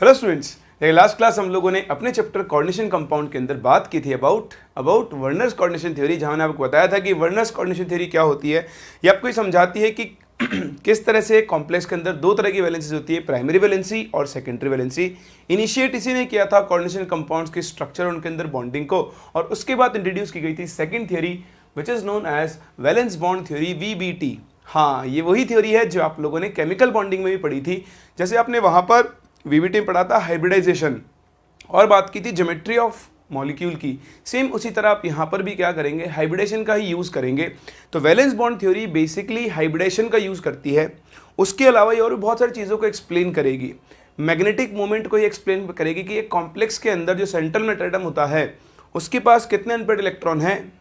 Hello students, last class हम लोगों ने अपने चैप्टर कोऑर्डिनेशन कंपाउंड के अंदर बात की थी अबाउट वर्नर्स कोऑर्डिनेशन थ्योरी, जहां मैंने आपको बताया था कि वर्नर्स कोऑर्डिनेशन थ्योरी क्या होती है। ये आपको ये समझाती है कि किस तरह से कॉम्प्लेक्स के अंदर दो तरह की वैलेंसीज होती है, प्राइमरी वैलेंसी और सेकेंडरी वैलेंसी। इनिशिएट इसी ने किया था कोऑर्डिनेशन कंपाउंड्स के स्ट्रक्चर और उनके अंदर बॉन्डिंग को, और उसके बाद इंट्रोड्यूस की गई थी second theory which is known as valence bond theory, VBT। हाँ, ये वही थ्योरी है जो आप लोगों ने केमिकल बॉन्डिंग में भी पढ़ी थी। जैसे आपने वहां पर VBT में पढ़ा था हाइब्रिडाइजेशन और बात की थी ज्योमेट्री ऑफ मॉलिक्यूल की, सेम उसी तरह आप यहाँ पर भी क्या करेंगे, हाइब्रिडेशन का ही यूज़ करेंगे। तो valence bond theory basically hybridisation का यूज़ करती है। उसके अलावा ये और भी बहुत सारी चीज़ों को एक्सप्लेन करेगी। मैग्नेटिक मोमेंट को ही एक्सप्लेन करेगी कि एक कॉम्प्लेक्स के अंदर जो सेंट्रल मेटल एटम होता है उसके पास कितने अनपेयर्ड इलेक्ट्रॉन हैं,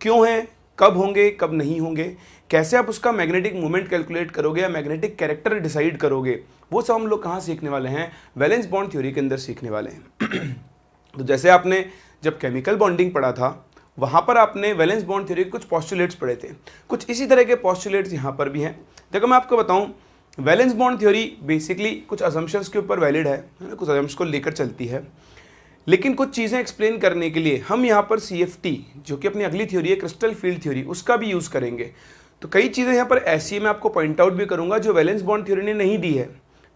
क्यों हैं, कब होंगे, कब नहीं होंगे, कैसे आप उसका मैग्नेटिक मोमेंट कैलकुलेट करोगे या मैग्नेटिक कैरेक्टर डिसाइड करोगे, वो सब हम लोग कहाँ सीखने वाले हैं, वैलेंस बॉन्ड थ्योरी के अंदर सीखने वाले हैं। तो जैसे आपने जब केमिकल बॉन्डिंग पढ़ा था वहाँ पर आपने वैलेंस बॉन्ड थ्योरी के कुछ पॉस्टुलेट्स पढ़े थे, कुछ इसी तरह के पॉस्टुलेट्स यहाँ पर भी हैं। देखो मैं आपको बताऊँ, वैलेंस बॉन्ड थ्योरी बेसिकली कुछ असम्पशंस के ऊपर वैलिड है ना, कुछ असम्पशंस को लेकर चलती है, लेकिन कुछ चीज़ें एक्सप्लेन करने के लिए हम यहाँ पर CFT जो कि अपनी अगली थ्योरी है क्रिस्टल फील्ड थ्योरी, उसका भी यूज़ करेंगे। तो कई चीज़ें यहाँ पर ऐसी है, मैं आपको पॉइंट आउट भी करूँगा जो वैलेंस बॉन्ड थ्योरी ने नहीं दी है,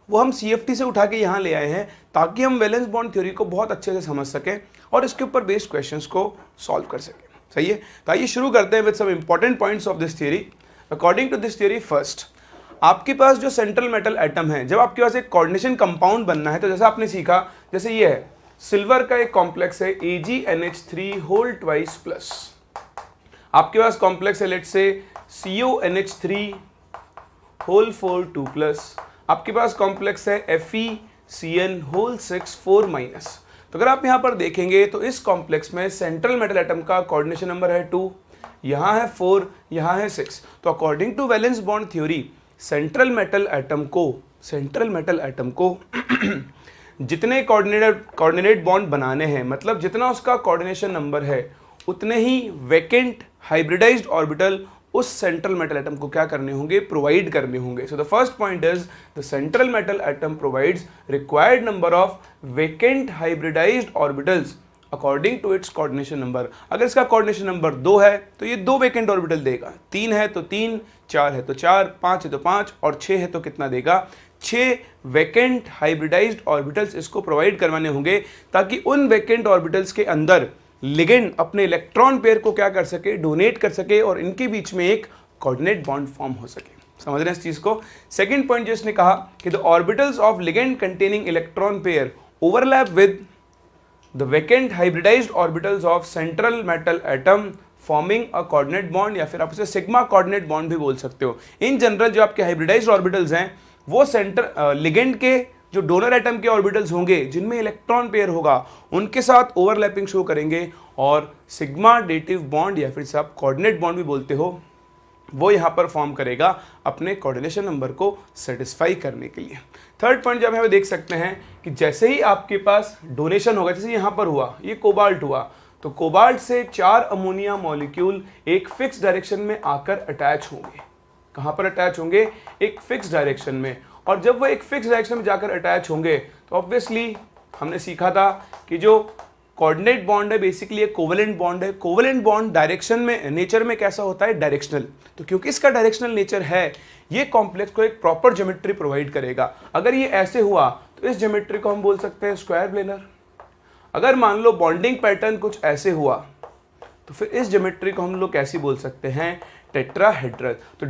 वो हम CFT से उठा के यहाँ ले आए हैं ताकि हम वैलेंस बॉन्ड थ्योरी को बहुत अच्छे से समझ सकें और इसके ऊपर बेस्ड क्वेश्चंस को सॉल्व कर सकें। सही है, तो आइए शुरू करते हैं with some important points of this theory. According to this theory, first आपके पास जो सेंट्रल मेटल एटम है, जब आपके पास एक कोऑर्डिनेशन कंपाउंड बनना है तो जैसा आपने सीखा, जैसे ये है सिल्वर का एक कॉम्प्लेक्स है AgNH3 होल ट्वाइस प्लस, आपके पास कॉम्प्लेक्स है लेट से CONH3 होल 4 2 प्लस, आपके पास कॉम्प्लेक्स है FeCN होल 6 4 माइनस। तो अगर आप यहां पर देखेंगे तो इस कॉम्प्लेक्स में सेंट्रल मेटल एटम का कोऑर्डिनेशन नंबर है 2, यहां है 4, यहां है 6। तो according to valence bond theory central metal atom को जितने कोऑर्डिनेट बॉन्ड बनाने हैं, मतलब जितना उसका कोऑर्डिनेशन नंबर है, उतने ही वैकेंट हाइब्रिडाइज्ड ऑर्बिटल उस सेंट्रल मेटल एटम को क्या करने होंगे, प्रोवाइड करने होंगे। So the first point is the central metal atom provides required number of vacant hybridised orbitals according to its coordination number. अगर इसका कोऑर्डिनेशन नंबर 2 है तो ये 2 वैकेंट ऑर्बिटल देगा, 3 है तो 3, 4 है तो 4, 5 है तो 5 और 6 है तो कितना देगा, 6 वैकेंट हाइब्रिडाइज्ड ऑर्बिटल्स इसको प्रोवाइड करवाने होंगे ताकि उन वैकेंट ऑर्बिटल्स के अंदर लिगेंड अपने इलेक्ट्रॉन पेयर को क्या कर सके, डोनेट कर सके और इनके बीच में एक कोऑर्डिनेट बॉन्ड फॉर्म हो सके। समझ रहे हैं इस चीज को। सेकंड पॉइंट जो इसने कहा कि the orbitals of ligand containing electron pair overlap with the vacant hybridised orbitals of central metal atom forming a coordinate bond, या फिर आप उसे सिग्मा कोऑर्डिनेट बॉन्ड भी बोल सकते हो। इन जनरल जो आपके हाइब्रिडाइज्ड ऑर्बिटल्स हैं वो लिगेंड के जो डोनर एटम के ऑर्बिटल्स होंगे जिनमें इलेक्ट्रॉन पेयर होगा उनके साथ ओवरलैपिंग शो करेंगे, और सिग्मा डेटिव बॉन्ड या फिर आप कोऑर्डिनेट बॉन्ड भी बोलते हो, वो यहाँ पर फॉर्म करेगा अपने कोऑर्डिनेशन नंबर को सेटिस्फाई करने के लिए। थर्ड पॉइंट जब हम देख सकते हैं कि जैसे ही आपके पास डोनेशन होगा, जैसे यहाँ पर हुआ, ये कोबाल्ट हुआ, तो कोबाल्ट से 4 अमोनिया मॉलिक्यूल एक फिक्स डायरेक्शन में आकर अटैच होंगे। कहाँ पर अटैच होंगे, एक फिक्स डायरेक्शन में। और जब वो एक फिक्स डायरेक्शन में जाकर अटैच होंगे तो ऑब्वियसली हमने सीखा था कि जो कोऑर्डिनेट बॉन्ड है बेसिकली एक कोवेलेंट बॉन्ड है। कोवेलेंट बॉन्ड डायरेक्शन में, नेचर में कैसा होता है, डायरेक्शनल। तो क्योंकि इसका डायरेक्शनल नेचर है, ये कॉम्प्लेक्स को एक प्रॉपर ज्योमेट्री प्रोवाइड करेगा। अगर ये ऐसे हुआ तो इस ज्योमेट्री को हम बोल सकते हैं स्क्वायर प्लेनर। अगर मान लो बॉन्डिंग पैटर्न कुछ ऐसे हुआ तो फिर इस ज्योमेट्री को हम लोग कैसी बोल सकते हैं, टेट्राहेड्रल। तो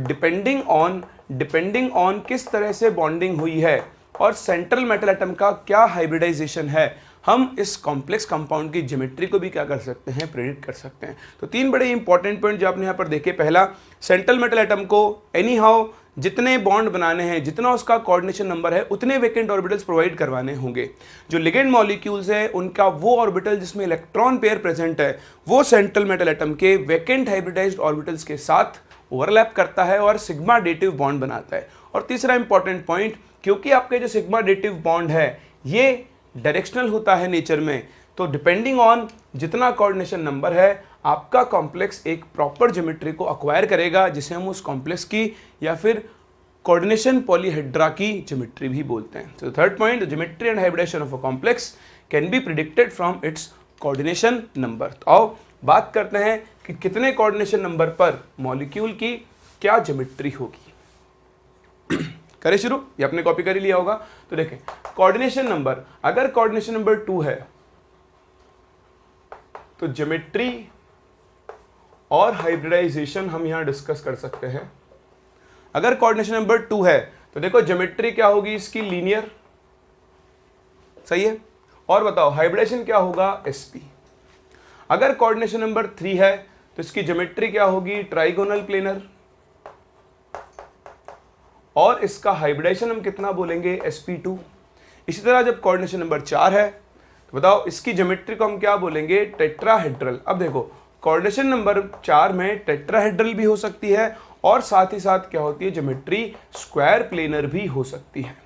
डिपेंडिंग ऑन किस तरह से बॉन्डिंग हुई है और सेंट्रल मेटल एटम का क्या हाइब्रिडाइजेशन है, हम इस कॉम्प्लेक्स कंपाउंड की ज्योमेट्री को भी क्या कर सकते हैं, प्रेडिक्ट कर सकते हैं। तो 3 बड़े इंपॉर्टेंट पॉइंट जो आपने यहाँ पर देखे। पहला, सेंट्रल मेटल एटम को एनी हाउ जितने बॉन्ड बनाने हैं, जितना उसका कोऑर्डिनेशन नंबर है, उतने वैकेंट ऑर्बिटल्स प्रोवाइड करवाने होंगे। जो लिगेंड मॉलिक्यूल्स है उनका वो ऑर्बिटल जिसमें इलेक्ट्रॉन पेयर प्रेजेंट है वो सेंट्रल मेटल एटम के वैकेंट हाइब्रिडाइज्ड ऑर्बिटल्स के साथ ओवरलैप करता है और सिग्मा डेटिव बॉन्ड बनाता है। और तीसरा इंपॉर्टेंट पॉइंट, क्योंकि आपके जो सिग्मा डेटिव बॉन्ड है ये डायरेक्शनल होता है नेचर में, तो डिपेंडिंग ऑन जितना कोऑर्डिनेशन नंबर है आपका कॉम्प्लेक्स एक प्रॉपर ज्योमेट्री को अक्वायर करेगा, जिसे हम उस कॉम्प्लेक्स की या फिर कोऑर्डिनेशन पॉलीहेड्रा की ज्योमेट्री भी बोलते हैं। So third point, the geometry and hybridisation of a complex can be predicted from its coordination number. तो आओ बात करते हैं कि कितने कोऑर्डिनेशन नंबर पर मॉलिक्यूल की क्या ज्योमेट्री होगी। करें शुरू, ये आपने कॉपी कर ही लिया होगा। तो देखें कोऑर्डिनेशन नंबर, अगर कोऑर्डिनेशन नंबर 2 है तो ज्योमेट्री और हाइब्रिडाइजेशन हम यहां डिस्कस कर सकते हैं। अगर कोऑर्डिनेशन नंबर 2 है तो देखो ज्योमेट्री क्या होगी इसकी, लीनियर, सही है। और बताओ हाइब्रिडाइजेशन क्या होगा, sp। अगर कोऑर्डिनेशन नंबर 3 है तो इसकी ज्योमेट्री क्या होगी, ट्राइगोनल प्लेनर, और इसका हाइब्रिडाइजेशन हम कितना बोलेंगे, sp2। इसी तरह जब कोऑर्डिनेशन नंबर 4 है तो बताओ इसकी ज्योमेट्री को हम क्या बोलेंगे, टेट्राहेड्रल। अब देखो कोऑर्डिनेशन नंबर 4 में टेट्राहेड्रल भी हो सकती है और साथ ही साथ क्या होती है, ज्योमेट्री स्क्वायर प्लेनर भी हो सकती है।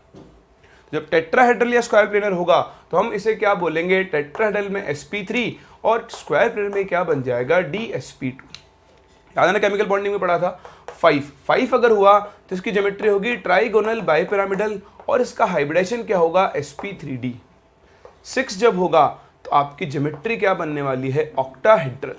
जब टेट्राहेड्रल या स्क्वायर प्लेनर होगा तो हम इसे क्या बोलेंगे, टेट्राहेड्रल में sp3 और स्क्वायर प्लेनर में क्या बन जाएगा, dsp2। याद है ना केमिकल बॉन्डिंग में पढ़ा था 5 अगर हुआ तो इसकी ज्योमेट्री होगी ट्राइगोनल बाइपिरामिडल और इसका हाइब्रिडाइजेशन क्या होगा, sp3d। 6 जब होगा तो आपकी ज्योमेट्री क्या बनने वाली है, ऑक्टाहेड्रल।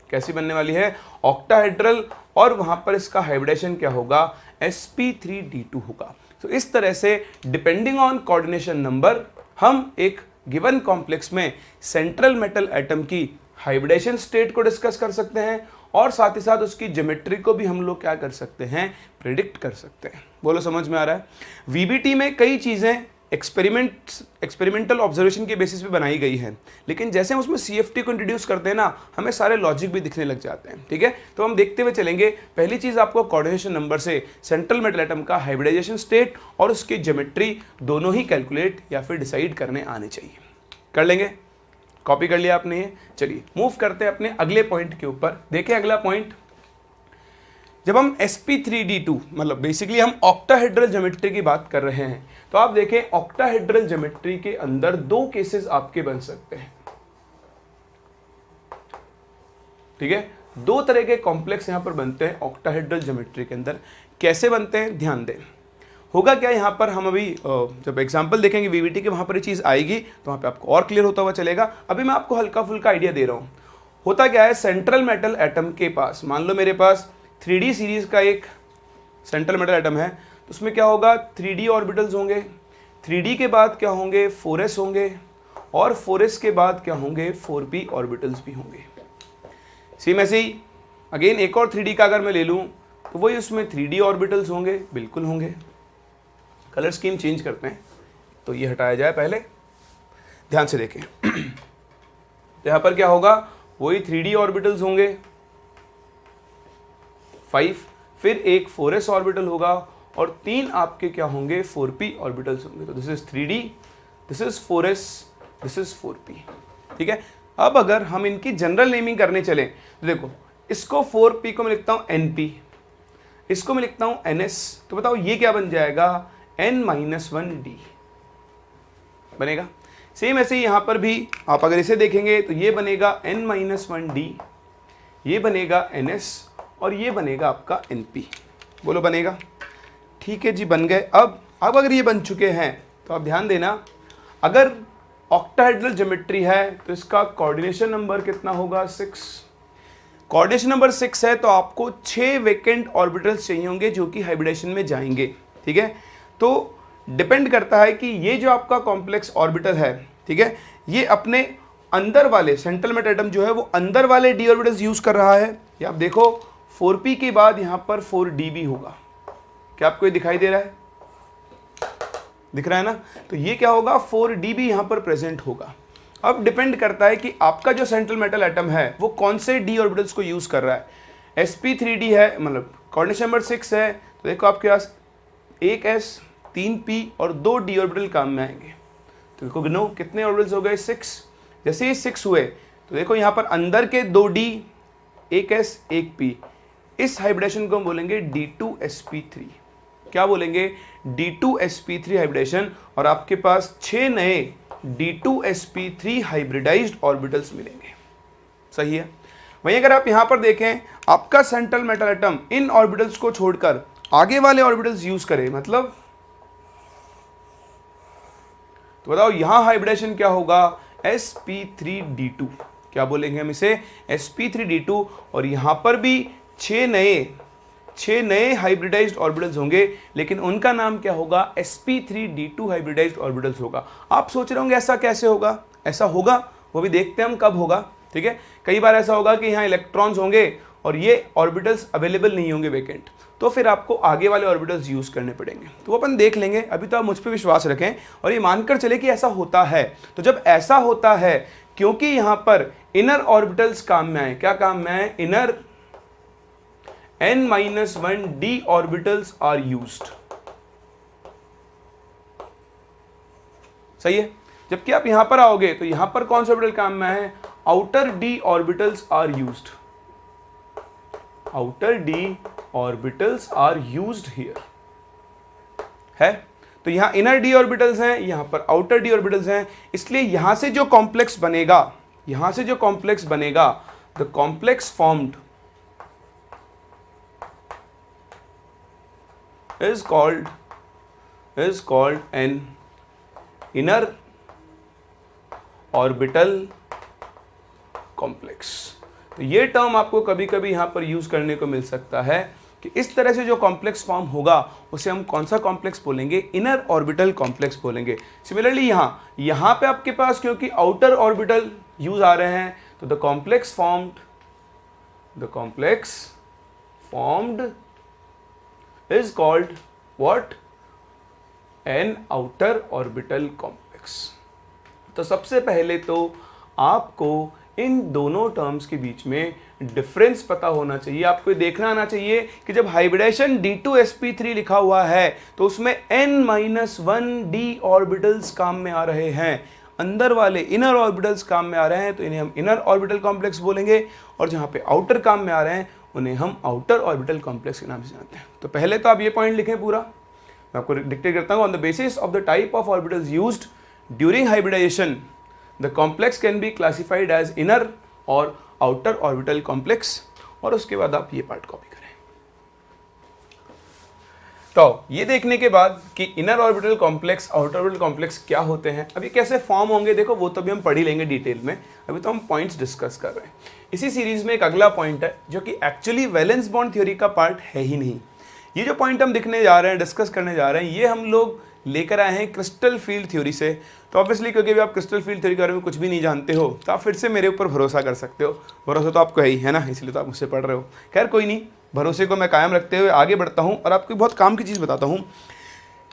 कैसी बनने वाली है, ऑक्टाहेड्रल, और वहां पर इसका हाइब्रिडाइजेशन क्या होगा, sp3d2 होगा। तो इस तरह से डिपेंडिंग ऑन कोऑर्डिनेशन नंबर हम एक गिवन कॉम्प्लेक्स में सेंट्रल मेटल एटम की हाइब्रिडाइजेशन स्टेट को डिस्कस कर सकते हैं और साथ ही साथ उसकी ज्योमेट्री को भी हम लोग क्या कर सकते हैं, प्रिडिक्ट कर सकते हैं। बोलो समझ में आ रहा है। वीबीटी में कई चीजें एक्सपेरिमेंटल ऑब्जर्वेशन के बेसिस पे बनाई गई है, लेकिन जैसे हम उसमें सीएफटी को इंट्रोड्यूस करते हैं ना, हमें सारे लॉजिक भी दिखने लग जाते हैं। ठीक है, तो हम देखते हुए चलेंगे। पहली चीज आपको कोऑर्डिनेशन नंबर से सेंट्रल मेटल एटम का हाइब्रिडाइजेशन स्टेट और उसकी ज्योमेट्री दोनों ही कैलकुलेट या फिर डिसाइड करने आने चाहिए। कर लेंगे, कॉपी कर लिया आपने ये। चलिए मूव करते हैं अपने अगले पॉइंट के ऊपर। देखें अगला पॉइंट, जब हम sp3d2 मतलब बेसिकली हम ऑक्टाहेड्रल ज्योमेट्री की बात कर रहे हैं, तो आप देखें ऑक्टाहेड्रल ज्योमेट्री के अंदर 2 केसेस आपके बन सकते हैं। ठीक है, 2 तरह के कॉम्प्लेक्स यहां पर बनते हैं ऑक्टाहेड्रल ज्योमेट्री के अंदर। कैसे बनते हैं ध्यान दें। होगा क्या यहां पर, हम अभी जब एग्जांपल देखेंगे वीवीटी के वहां पर ये चीज आएगी तो वहां पे आपको और क्लियर होता हुआ चलेगा। अभी मैं आपको हल्का फुल्का आइडिया दे रहा हूं। होता क्या है, सेंट्रल मेटल एटम के पास, मान लो मेरे पास 3D सीरीज का एक सेंट्रल मेटल एटम है, तो उसमें क्या होगा, 3D ऑर्बिटल्स होंगे। 3D के बाद क्या होंगे, 4s होंगे, और 4s के बाद क्या होंगे, 4p ऑर्बिटल्स भी होंगे। सेम ऐसे ही अगेन एक और 3D का अगर मैं ले लूं तो वही उसमें 3D ऑर्बिटल्स होंगे, बिल्कुल होंगे। कलर स्कीम चेंज करते हैं, तो ये हटाया जाए पहले, ध्यान से देखें। तो यहां पर क्या होगा, वही 3D ऑर्बिटल्स होंगे 5, फिर एक 4s ऑर्बिटल होगा और 3 आपके क्या होंगे, 4p ऑर्बिटल्स होंगे। तो this is 3D, this is 4s, this is 4p। ठीक है, अब अगर हम इनकी जनरल नेमिंग करने चलें तो देखो इसको 4p को मैं लिखता हूं np, इसको मैं लिखता हूं ns, तो बताओ ये क्या बन जाएगा, n-1d बनेगा। सेम ऐसे ही यहां पर भी आप अगर इसे देखेंगे तो ये बनेगा n-1d, ये बनेगा ns और ये बनेगा आपका np। बोलो बनेगा, ठीक है जी, बन गए। अब अगर ये बन चुके हैं तो आप ध्यान देना, अगर ऑक्टाहेड्रल ज्योमेट्री है तो इसका कोऑर्डिनेशन नंबर कितना होगा, 6। कोऑर्डिनेशन नंबर 6 है तो आपको 6 वेकेंट ऑर्बिटल्स चाहिए होंगे जो कि हाइब्रिडाइजेशन में जाएंगे। ठीक है, तो डिपेंड करता है कि ये जो आपका कॉम्प्लेक्स ऑर्बिटल है, ठीक है, ये अपने अंदर वाले सेंट्रल मेटल एटम जो है वो अंदर वाले डी ऑर्बिटल्स यूज कर रहा है, या आप देखो 4p के बाद यहां पर 4d भी होगा। क्या आपको ये दिखाई दे रहा है, दिख रहा है ना, तो ये क्या होगा, 4d भी यहां पर प्रेजेंट होगा। अब डिपेंड करता है कि आपका जो सेंट्रल मेटल एटम है वो कौन से डी ऑर्बिटल्स को यूज कर रहा है। sp3d है, मतलब कोऑर्डिनेशन नंबर 6 है, तो देखो आपके पास 1s 3p और 2 d ऑर्बिटल काम में आएंगे। तो देखो गिनो कितने ऑर्बिटल्स हो गए, 6। जैसे ही 6 हुए तो देखो यहाँ पर अंदर के 2d 1s 1p, इस हाइब्रिडेशन को हम बोलेंगे d2sp3। क्या बोलेंगे, d2sp3 हाइब्रिडेशन, और आपके पास 6 नए d2sp3 हाइब्रिडाइज्ड ऑर्बिटल्स मिलेंगे। सही है। वहीं अगर आप यहां पर देखें, आपका central metal atom in orbitals को छोड़कर आगे वाले ऑर्बिटल्स यूज करें, मतलब तो बताओ यहां हाइब्रिडेशन क्या होगा, sp3d2, क्या बोलेंगे हम इसे, sp3d2, और यहां पर भी 6 नए हाइब्रिडाइज्ड ऑर्बिटल्स होंगे, लेकिन उनका नाम क्या होगा, sp3d2 हाइब्रिडाइज्ड ऑर्बिटल्स होगा। आप सोच रहे होंगे ऐसा कैसे होगा, ऐसा होगा वो भी देखते हैं हम कब होगा, ठीक है। कई बार ऐसा होगा कि यहाँ इलेक्ट्रॉन्स होंगे और ये ऑर्बिटल्स अवेलेबल नहीं होंगे वेकेंट, तो फिर आपको आगे वाले ऑर्बिटल्स यूज करने पड़ेंगे, तो वो अपन देख लेंगे। अभी तो आप मुझ पर विश्वास रखें और ये मानकर चले कि ऐसा होता है। तो जब ऐसा होता है, क्योंकि यहां पर इनर ऑर्बिटल्स काम में आए, क्या काम में आए, inner n-1 d orbitals are used, सही है। जबकि आप यहां पर आओगे तो यहां पर कौन सा ऑर्बिटल काम में है, outer d orbitals are used, outer d orbitals are used here है। तो यहां इनर d ऑर्बिटल्स हैं, यहां पर आउटर d ऑर्बिटल्स हैं, इसलिए यहां से जो कॉम्प्लेक्स बनेगा, यहां से जो कॉम्प्लेक्स बनेगा, the complex formed is called an inner orbital complex। तो ये टर्म आपको कभी कभी यहां पर यूज करने को मिल सकता है कि इस तरह से जो कॉम्प्लेक्स फॉर्म होगा उसे हम कौन सा कॉम्प्लेक्स बोलेंगे, इनर ऑर्बिटल कॉम्प्लेक्स बोलेंगे। सिमिलरली यहां पे आपके पास क्योंकि आउटर ऑर्बिटल यूज आ रहे हैं, तो the complex formed is called what, an outer orbital complex। तो सबसे पहले तो आपको इन दोनों टर्म्स के बीच में डिफरेंस पता होना चाहिए। आपको ये देखना आना चाहिए कि जब हाइब्रिडेशन d2sp3 लिखा हुआ है तो उसमें n-1 d ऑर्बिटल्स काम में आ रहे हैं, अंदर वाले इनर ऑर्बिटल्स काम में आ रहे हैं, तो इन्हें हम इनर ऑर्बिटल कॉम्प्लेक्स बोलेंगे, और जहां पे आउटर काम में आ रहे हैं उन्हें हम आउटर ऑर्बिटल कॉम्प्लेक्स के नाम से जानते हैं। तो पहले तो आप ये पॉइंट लिखें पूरा, मैं आपको डिक्टेट करता हूं। On the basis of the type of orbitals used during hybridisation, the complex can be classified as inner और आउटर ऑर्बिटल कॉम्प्लेक्स, और उसके बाद आप ये पार्ट कॉपी करें। तो ये देखने के बाद कि inner orbital complex, outer orbital complex क्या होते हैं, अभी कैसे फॉर्म होंगे, देखो वो तो भी हम पढ़ ही लेंगे डिटेल में, अभी तो हम पॉइंट्स डिस्कस कर रहे हैं। इसी सीरीज में एक अगला पॉइंट है जो कि एक्चुअली वैलेंस बॉन्ड थ्योरी का पार्ट है ही नहीं। ये जो पॉइंट हम दिखने जा रहे हैं, डिस्कस करने जा रहे हैं, ये हम लोग लेकर आए हैं क्रिस्टल फील्ड थ्योरी से। तो ऑब्वियसली क्योंकि भी आप क्रिस्टल फील्ड थ्योरी के बारे में कुछ भी नहीं जानते हो, तो आप फिर से मेरे ऊपर भरोसा कर सकते हो। भरोसा तो आपको है ही, है ना, इसलिए तो आप मुझसे पढ़ रहे हो। खैर कोई नहीं, भरोसे को मैं कायम रखते हुए आगे बढ़ता हूँ और आपको बहुत काम की चीज़ बताता हूँ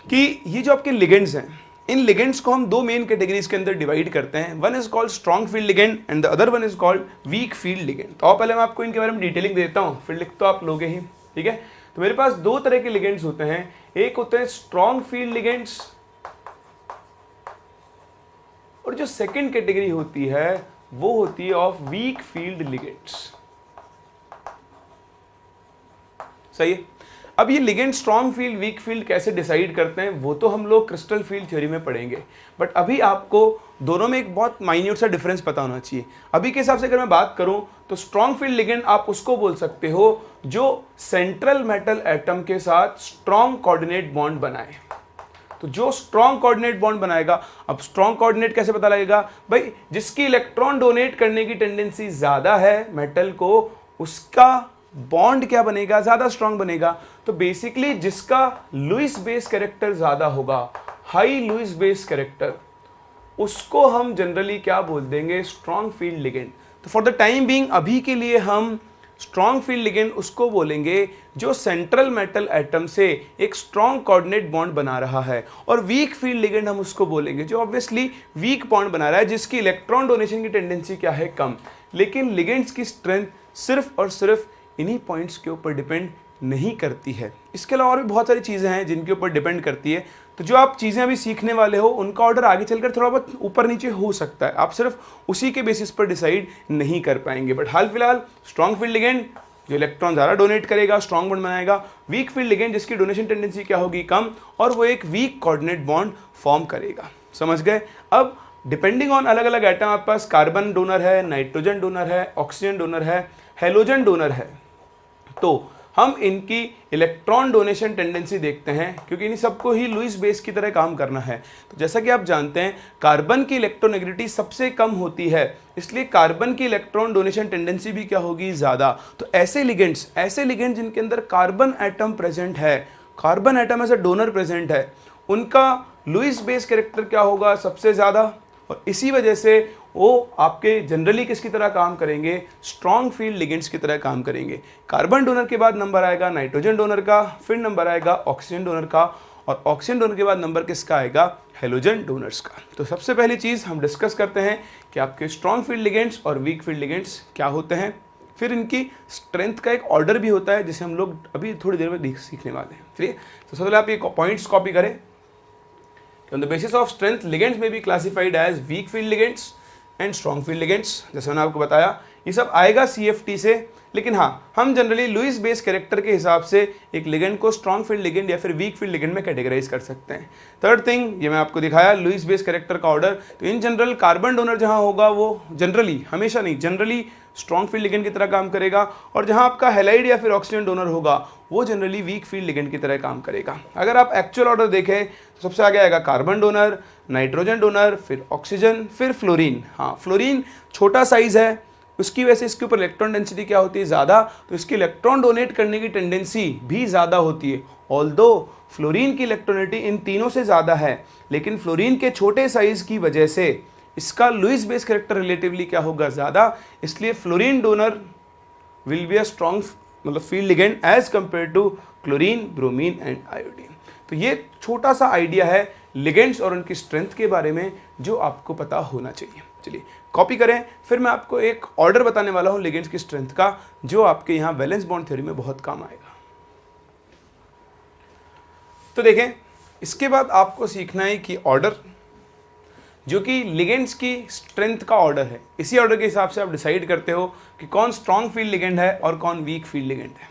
कि ये जो आपके लिगेंड्स हैं, इन लिगेंड्स को हम दो मेन कैटेगरीज के अंदर डिवाइड करते हैं। One is called strong field ligand and the other one is called weak field ligand. तो पहले मैं आपको इनके बारे में डिटेलिंग देता हूँ, फिर लिख तो आप लोगे ही, ठीक है। तो मेरे पास दो तरह के लिगेंड्स होते हैं, एक होते हैं स्ट्रॉन्ग फील्ड लिगेंड्स, और जो सेकेंड कैटेगरी होती है वो होती है ऑफ वीक फील्ड लिगेंड्स, सही है। अब ये ligand strong field weak field कैसे डिसाइड करते हैं वो तो हम लोग क्रिस्टल फील्ड थ्योरी में पढ़ेंगे, बट अभी आपको दोनों में एक बहुत माइन्यूट सा डिफरेंस पता होना चाहिए। अभी के हिसाब से अगर मैं बात करूं तो स्ट्रॉन्ग फील्ड लिगेंड आप उसको बोल सकते हो जो सेंट्रल मेटल एटम के साथ स्ट्रॉन्ग कोऑर्डिनेट बॉन्ड बनाए। तो जो स्ट्रॉन्ग कोऑर्डिनेट बॉन्ड बनाएगा, अब स्ट्रॉन्ग कोऑर्डिनेट कैसे पता लगेगा भाई, जिसकी इलेक्ट्रॉन डोनेट करने की टेंडेंसी ज्यादा है मेटल को, उसका बॉन्ड क्या बनेगा, ज्यादा स्ट्रॉन्ग बनेगा। तो बेसिकली जिसका लुईस बेस कैरेक्टर ज्यादा होगा, हाई लुईस बेस कैरेक्टर, उसको हम जनरली क्या बोल देंगे, स्ट्रॉन्ग फील्ड लिगेंड। तो फॉर द टाइम बीइंग अभी के लिए हम स्ट्रॉन्ग फील्ड लिगेंड उसको बोलेंगे जो सेंट्रल मेटल एटम से एक स्ट्रॉन्ग कोऑर्डिनेट बॉन्ड बना रहा है, और वीक फील्ड लिगेंड हम उसको बोलेंगे जो ऑब्वियसली वीक बॉन्ड बना रहा है, जिसकी इलेक्ट्रॉन डोनेशन की टेंडेंसी क्या है, कम। लेकिन लिगेंड्स की स्ट्रेंथ सिर्फ और सिर्फ इन्हीं पॉइंट्स के ऊपर डिपेंड नहीं करती है, इसके अलावा और भी बहुत सारी चीज़ें हैं जिनके ऊपर डिपेंड करती है। तो जो आप चीज़ें अभी सीखने वाले हो उनका ऑर्डर आगे चलकर थोड़ा बहुत ऊपर नीचे हो सकता है, आप सिर्फ उसी के बेसिस पर डिसाइड नहीं कर पाएंगे। बट हाल फिलहाल स्ट्रॉन्ग फील्ड लिगेंड जो इलेक्ट्रॉन ज़्यादा डोनेट करेगा, स्ट्रॉन्ग बॉन्ड बनाएगा, वीक फील्ड लिगेंड जिसकी डोनेशन टेंडेंसी क्या होगी, कम, और वो एक वीक कोऑर्डिनेट बॉन्ड फॉर्म करेगा। समझ गए। अब डिपेंडिंग ऑन अलग अलग एटम आपके पास कार्बन डोनर है, नाइट्रोजन डोनर है, ऑक्सीजन डोनर है, हेलोजन डोनर है। तो हम इनकी इलेक्ट्रॉन डोनेशन टेंडेंसी देखते हैं, क्योंकि इन सबको ही लुईस बेस की तरह काम करना है। तो जैसा कि आप जानते हैं कार्बन की इलेक्ट्रोनेगेटिविटी सबसे कम होती है, इसलिए कार्बन की इलेक्ट्रॉन डोनेशन टेंडेंसी भी क्या होगी, ज़्यादा। तो ऐसे लिगेंड्स जिनके अंदर कार्बन एटम प्रेजेंट है, carbon atom as a donor present है, उनका लुईस बेस कैरेक्टर क्या होगा, सबसे ज़्यादा। और इसी वजह से वो आपके जनरली किसकी तरह काम करेंगे, स्ट्रॉन्ग फील्ड लिगेंड्स की तरह काम करेंगे। कार्बन डोनर के बाद नंबर आएगा नाइट्रोजन डोनर का, फिर नंबर आएगा ऑक्सीजन डोनर का, और ऑक्सीजन डोनर के बाद नंबर किसका आएगा, हेलोजन डोनर्स का। तो सबसे पहली चीज़ हम डिस्कस करते हैं कि आपके स्ट्रॉन्ग फील्ड लिगेंड्स और वीक फील्ड लिगेंड्स क्या होते हैं। फिर इनकी स्ट्रेंथ का एक ऑर्डर भी होता है, जिसे हम लोग अभी थोड़ी देर में सीखने वाले हैं। चलिए, तो सबसे पहले आप ये पॉइंट्स कॉपी करें। On the basis of strength, ligands may be classified as weak field ligands and strong field ligands। जैसे मैंने आपको बताया ये सब आएगा CFT से, लेकिन हाँ हम जनरली लुईस बेस कैरेक्टर के हिसाब से एक लिगेंड को स्ट्रॉन्ग फील्ड लिगेंड या फिर वीक फील्ड लिगेंड में कैटेगराइज कर सकते हैं। थर्ड थिंग, ये मैं आपको दिखाया लुईस बेस कैरेक्टर का ऑर्डर। तो इन जनरल कार्बन डोनर जहाँ होगा वो जनरली, हमेशा नहीं, जनरली स्ट्रॉन्ग फील्ड लिगेंड की तरह काम करेगा, और जहाँ आपका हैलाइड या फिर ऑक्सीजन डोनर होगा वो जनरली वीक फील्ड लिगेंड की तरह काम करेगा। अगर आप एक्चुअल ऑर्डर देखें तो सबसे आगे आएगा कार्बन डोनर, नाइट्रोजन डोनर, फिर ऑक्सीजन, फिर फ्लोरीन। हाँ, फ्लोरीन छोटा साइज है, उसकी वजह से इसके ऊपर इलेक्ट्रॉन डेंसिटी क्या होती है, ज़्यादा, तो इसकी इलेक्ट्रॉन डोनेट करने की टेंडेंसी भी ज़्यादा होती है। ऑल्दो फ्लोरीन की इलेक्ट्रॉनिटी इन तीनों से ज़्यादा है, लेकिन फ्लोरीन के छोटे साइज की वजह से इसका लुईस बेस कैरेक्टर रिलेटिवली क्या होगा, ज़्यादा। इसलिए fluorine donor will be a strong मतलब field ligand as compared to chlorine, bromine and iodine. तो ये छोटा सा आइडिया है लिगेंड्स और उनकी स्ट्रेंथ के बारे में जो आपको पता होना चाहिए। चलिए कॉपी करें, फिर मैं आपको एक ऑर्डर बताने वाला हूँ लिगेंड्स की स्ट्रेंथ का, जो आपके यहाँ वैलेंस बॉन्ड थ्योरी में बहुत काम आएगा। तो देखें, इसके बाद आपको सीखना है कि ऑर्डर जो कि लिगेंड्स की स्ट्रेंथ का ऑर्डर है, इसी ऑर्डर के हिसाब से आप डिसाइड करते हो कि कौन स्ट्रॉन्ग फील्ड लिगेंड है और कौन वीक फील्ड लिगेंड है।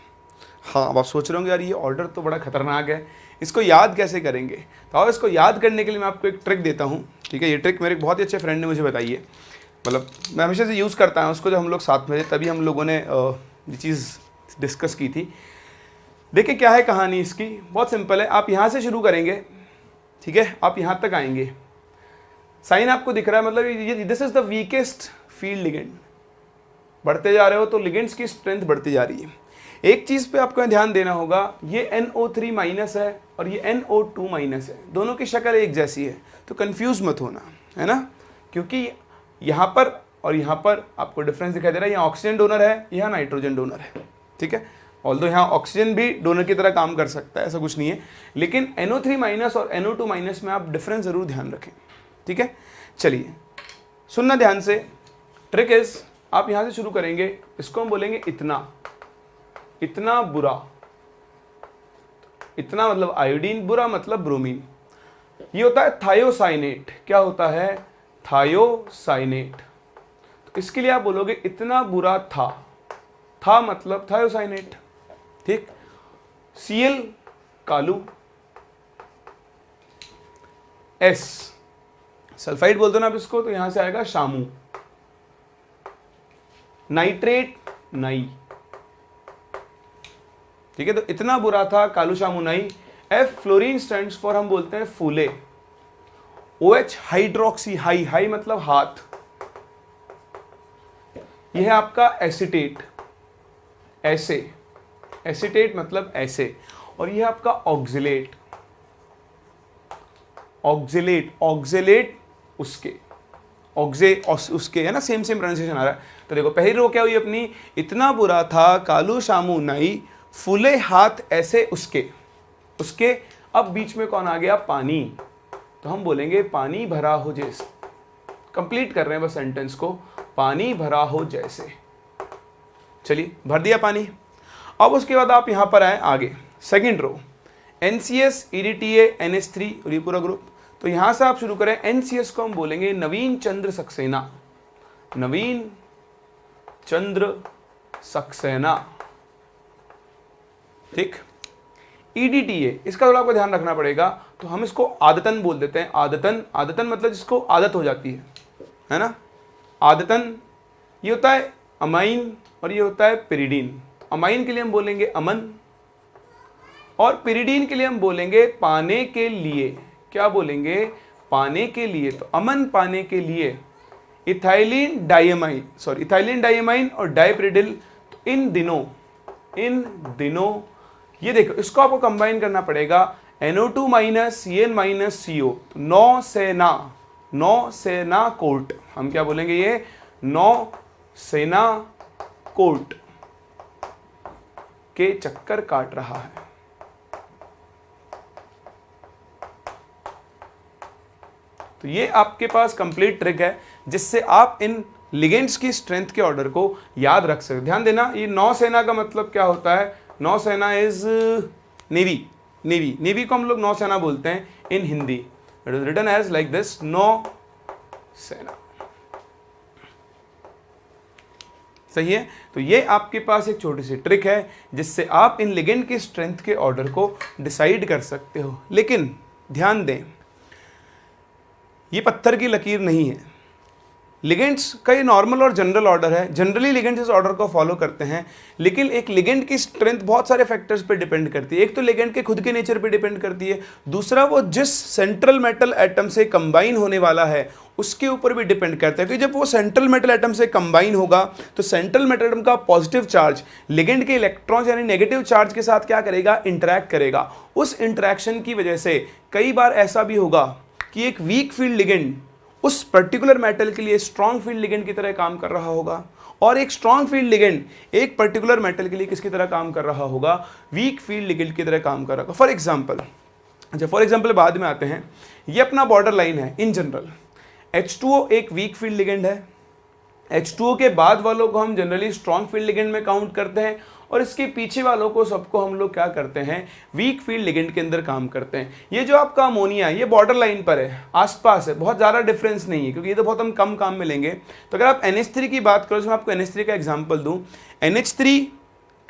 हाँ, अब आप सोच रहे होंगे यार ये ऑर्डर तो बड़ा खतरनाक है, इसको याद कैसे करेंगे। तो अब इसको याद करने के लिए मैं आपको एक ट्रिक देता हूँ, ठीक है। ये ट्रिक मेरे एक बहुत ही अच्छे फ्रेंड ने मुझे बताई है, मतलब मैं हमेशा से यूज़ करता हूँ उसको, जब हम लोग साथ में थे तभी हम लोगों ने ये चीज़ डिस्कस की थी। देखिए क्या है कहानी इसकी, बहुत सिंपल है। आप यहाँ से शुरू करेंगे, ठीक है, आप यहाँ तक आएंगे, साइन आपको दिख रहा है, मतलब ये this is the weakest field ligand. बढ़ते जा रहे हो तो लिगेंड्स की स्ट्रेंथ बढ़ती जा रही है। एक चीज़ पे आपको ध्यान देना होगा, ये NO3 माइनस है और ये NO2 माइनस है, दोनों की शक्ल एक जैसी है, तो कंफ्यूज मत होना, है ना, क्योंकि यहाँ पर और यहाँ पर आपको डिफरेंस दिखाई दे रहा है। यहाँ ऑक्सीजन डोनर है, यहाँ नाइट्रोजन डोनर है, ठीक है। ऑल्दो यहाँ ऑक्सीजन भी डोनर की तरह काम कर सकता है, ऐसा कुछ नहीं है, लेकिन NO3 माइनस और NO2 माइनस में आप डिफरेंस ज़रूर ध्यान रखें, ठीक है। चलिए सुनना ध्यान से, ट्रिक इज आप यहां से शुरू करेंगे, इसको हम बोलेंगे इतना, इतना बुरा, इतना मतलब आयोडीन, बुरा मतलब ब्रोमीन। ये होता है थायोसाइनेट। क्या होता है, थायोसाइनेट। तो इसके लिए आप बोलोगे इतना बुरा था मतलब थायोसाइनेट, ठीक। Cl कालू, S सल्फाइड बोलते हो ना आप इसको, तो यहां से आएगा शामू। नाइट्रेट नाई, ठीक है। तो इतना बुरा था, कालू शामू नाई। F फ्लोरीन स्टैंड्स फॉर, हम बोलते हैं फूले। OH हाइड्रोक्सी, हाई मतलब हाथ। यह है आपका एसिटेट, ऐसे, एसिटेट मतलब ऐसे। और यह आपका ऑक्जिलेट, ऑक्जिलेट उसके, उसके, है ना, सेम प्रोनाउंसिएशन आ रहा है। तो देखो पहली रो क्या हुई अपनी, इतना बुरा था कालू शामू नाई, फूले हाथ ऐसे उसके। अब बीच में कौन आ गया, पानी। तो हम बोलेंगे पानी भरा हो जैसे, कंप्लीट कर रहे हैं बस सेंटेंस को, पानी भरा हो जैसे। चलिए भर दिया पानी। अब उसके बाद आप यहां पर आए आगे, second row, NCS, EDTA, NH3 और ये पूरा ग्रुप। तो यहां से आप शुरू करें, NCS को हम बोलेंगे नवीन चंद्र सक्सेना, नवीन चंद्र सक्सेना, ठीक। EDTA, इसका थोड़ा आपको ध्यान रखना पड़ेगा, तो हम इसको आदतन बोल देते हैं। आदतन मतलब जिसको आदत हो जाती है ना, आदतन। ये होता है अमाइन और ये होता है पेरिडीन। अमाइन के लिए हम बोलेंगे अमन, और पिरिडीन के लिए हम बोलेंगे पाने के लिए, क्या बोलेंगे, पाने के लिए। तो अमन पाने के लिए इथाइलिन डाइएमाइन और डाइपिरिडिल। तो इन दिनों ये देखो, इसको आपको कंबाइन करना पड़ेगा, NO2 minus CN minus CO। तो नौसेना कोर्ट, हम क्या बोलेंगे, ये नौसेना कोर्ट के चक्कर काट रहा है। तो ये आपके पास कंप्लीट ट्रिक है जिससे आप इन लिगेंड्स की स्ट्रेंथ के ऑर्डर को याद रख सकते। ध्यान देना, ये नौसेना का मतलब क्या होता है, नौसेना इज नेवी को हम लोग नौसेना बोलते हैं in Hindi. It is written as like this, नौसेना। सही है। तो ये आपके पास एक छोटी सी ट्रिक है जिससे आप इन लिगेंड की स्ट्रेंथ के ऑर्डर को डिसाइड कर सकते हो। लेकिन ध्यान दें, ये पत्थर की लकीर नहीं है। लिगेंड्स का ये नॉर्मल और जनरल ऑर्डर है। जनरली लिगेंड्स इस ऑर्डर को फॉलो करते हैं, लेकिन एक लिगेंड की स्ट्रेंथ बहुत सारे फैक्टर्स पे डिपेंड करती है। एक तो लिगेंड के खुद के नेचर पे डिपेंड करती है, दूसरा वो जिस सेंट्रल मेटल एटम से कंबाइन होने वाला है उसके ऊपर भी डिपेंड करता है। कि जब वो सेंट्रल मेटल एटम से कंबाइन होगा तो सेंट्रल मेटल एटम का पॉजिटिव चार्ज लिगेंड के इलेक्ट्रॉन्स यानी नेगेटिव चार्ज के साथ क्या करेगा, इंटरैक्ट करेगा। उस इंटरैक्शन की वजह से कई बार ऐसा भी होगा कि एक वीक फील्ड लिगेंड उस पर्टिकुलर मेटल के लिए स्ट्रॉन्ग फील्ड लिगेंड की तरह काम कर रहा होगा, और एक स्ट्रॉन्ग फील्ड लिगेंड एक पर्टिकुलर मेटल के लिए किसकी तरह काम कर रहा होगा, वीक फील्ड लिगेंड की तरह काम कर रहा होगा। फॉर एग्जाम्पल बाद में आते हैं। ये अपना बॉर्डर लाइन है। इन जनरल H2O एक वीक फील्ड लिगेंड है। H2O के बाद वालों को हम जनरली स्ट्रॉन्ग फील्ड लिगेंड में काउंट करते हैं, और इसके पीछे वालों को सबको हम लोग क्या करते हैं, वीक फील्ड लिगेंड के अंदर काम करते हैं। ये जो आपका अमोनिया है ये बॉर्डर लाइन पर है, आसपास है, बहुत ज़्यादा डिफरेंस नहीं है, क्योंकि ये तो बहुत हम कम काम में लेंगे। तो अगर आप NH3 की बात करो, तो मैं आपको NH3 का एग्जाम्पल दूँ। NH3